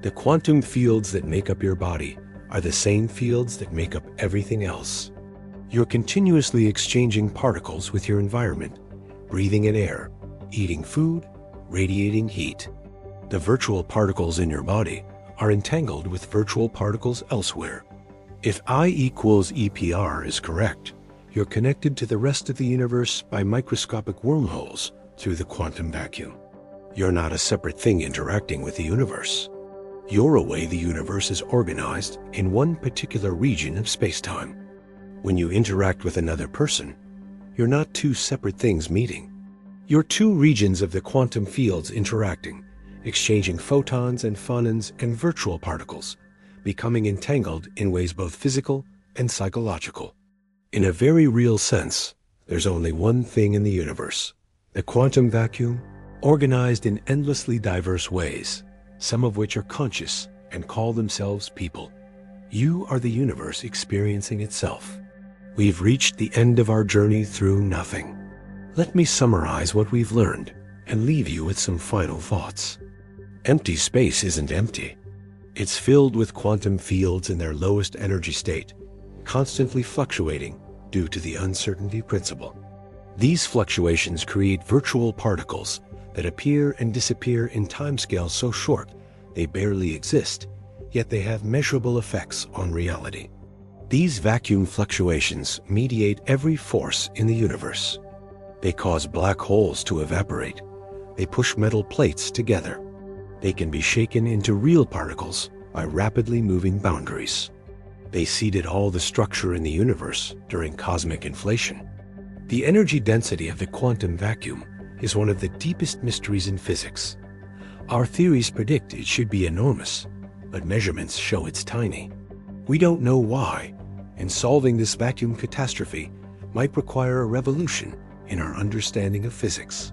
The quantum fields that make up your body are the same fields that make up everything else. You're continuously exchanging particles with your environment, breathing in air, eating food, radiating heat. The virtual particles in your body are entangled with virtual particles elsewhere. If I equals EPR is correct, you're connected to the rest of the universe by microscopic wormholes through the quantum vacuum. You're not a separate thing interacting with the universe. You're a way the universe is organized in one particular region of spacetime. When you interact with another person, you're not two separate things meeting. You're two regions of the quantum fields interacting, exchanging photons and phonons and virtual particles, becoming entangled in ways both physical and psychological. In a very real sense, there's only one thing in the universe, the quantum vacuum, organized in endlessly diverse ways, some of which are conscious and call themselves people. You are the universe experiencing itself. We've reached the end of our journey through nothing. Let me summarize what we've learned and leave you with some final thoughts. Empty space isn't empty. It's filled with quantum fields in their lowest energy state, constantly fluctuating due to the uncertainty principle. These fluctuations create virtual particles that appear and disappear in timescales so short they barely exist, yet they have measurable effects on reality. These vacuum fluctuations mediate every force in the universe. They cause black holes to evaporate. They push metal plates together. They can be shaken into real particles by rapidly moving boundaries. They seeded all the structure in the universe during cosmic inflation. The energy density of the quantum vacuum is one of the deepest mysteries in physics. Our theories predict it should be enormous, but measurements show it's tiny. We don't know why, and solving this vacuum catastrophe might require a revolution in our understanding of physics.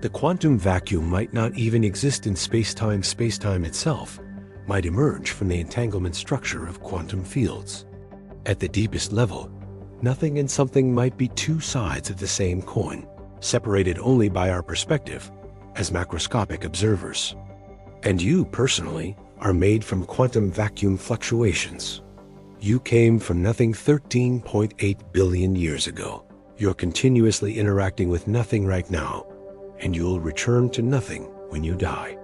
The quantum vacuum might not even exist in space-time. Space-time itself might emerge from the entanglement structure of quantum fields. At the deepest level, nothing and something might be two sides of the same coin, separated only by our perspective as macroscopic observers. And you, personally, are made from quantum vacuum fluctuations. You came from nothing 13.8 billion years ago. You're continuously interacting with nothing right now, and you'll return to nothing when you die.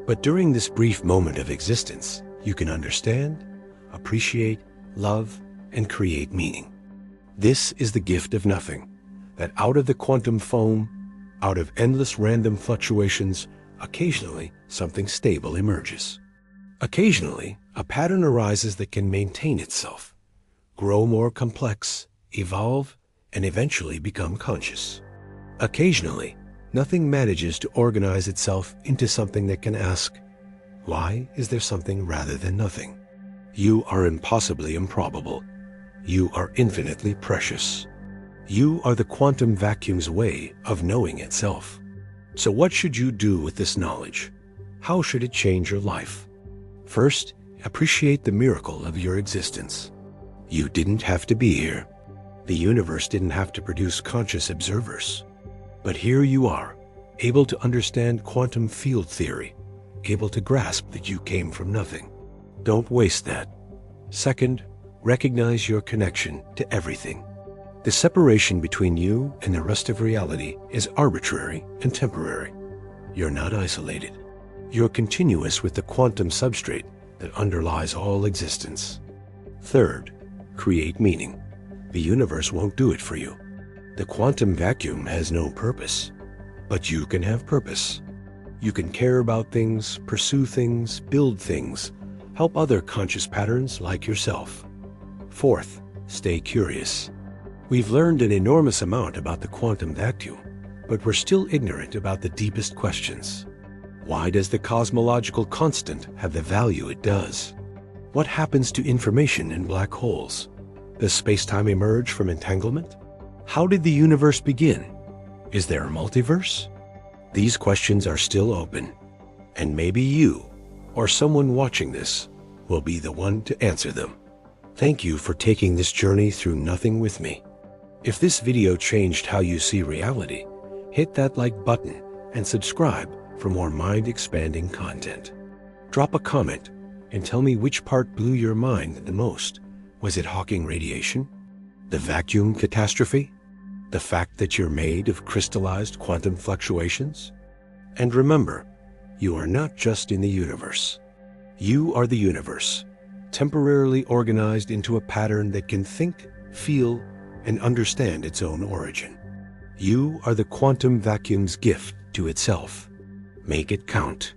But during this brief moment of existence, you can understand, appreciate, love, and create meaning. This is the gift of nothing, that out of the quantum foam, out of endless random fluctuations, occasionally something stable emerges. Occasionally, a pattern arises that can maintain itself, grow more complex, evolve, and eventually become conscious. Occasionally, nothing manages to organize itself into something that can ask, why is there something rather than nothing? You are impossibly improbable. You are infinitely precious. You are the quantum vacuum's way of knowing itself. So what should you do with this knowledge? How should it change your life? First, appreciate the miracle of your existence. You didn't have to be here. The universe didn't have to produce conscious observers. But here you are, able to understand quantum field theory, able to grasp that you came from nothing. Don't waste that. Second, recognize your connection to everything. The separation between you and the rest of reality is arbitrary and temporary. You're not isolated. You're continuous with the quantum substrate that underlies all existence. Third, create meaning. The universe won't do it for you. The quantum vacuum has no purpose, but you can have purpose. You can care about things, pursue things, build things, help other conscious patterns like yourself. Fourth, stay curious. We've learned an enormous amount about the quantum vacuum, but we're still ignorant about the deepest questions. Why does the cosmological constant have the value it does? What happens to information in black holes? Does space-time emerge from entanglement? How did the universe begin? Is there a multiverse? These questions are still open, and maybe you, or someone watching this, will be the one to answer them. Thank you for taking this journey through nothing with me. If this video changed how you see reality, hit that like button and subscribe for more mind-expanding content. Drop a comment and tell me which part blew your mind the most. Was it Hawking radiation? The vacuum catastrophe? The fact that you're made of crystallized quantum fluctuations? And remember, you are not just in the universe. You are the universe, temporarily organized into a pattern that can think, feel, and understand its own origin. You are the quantum vacuum's gift to itself. Make it count.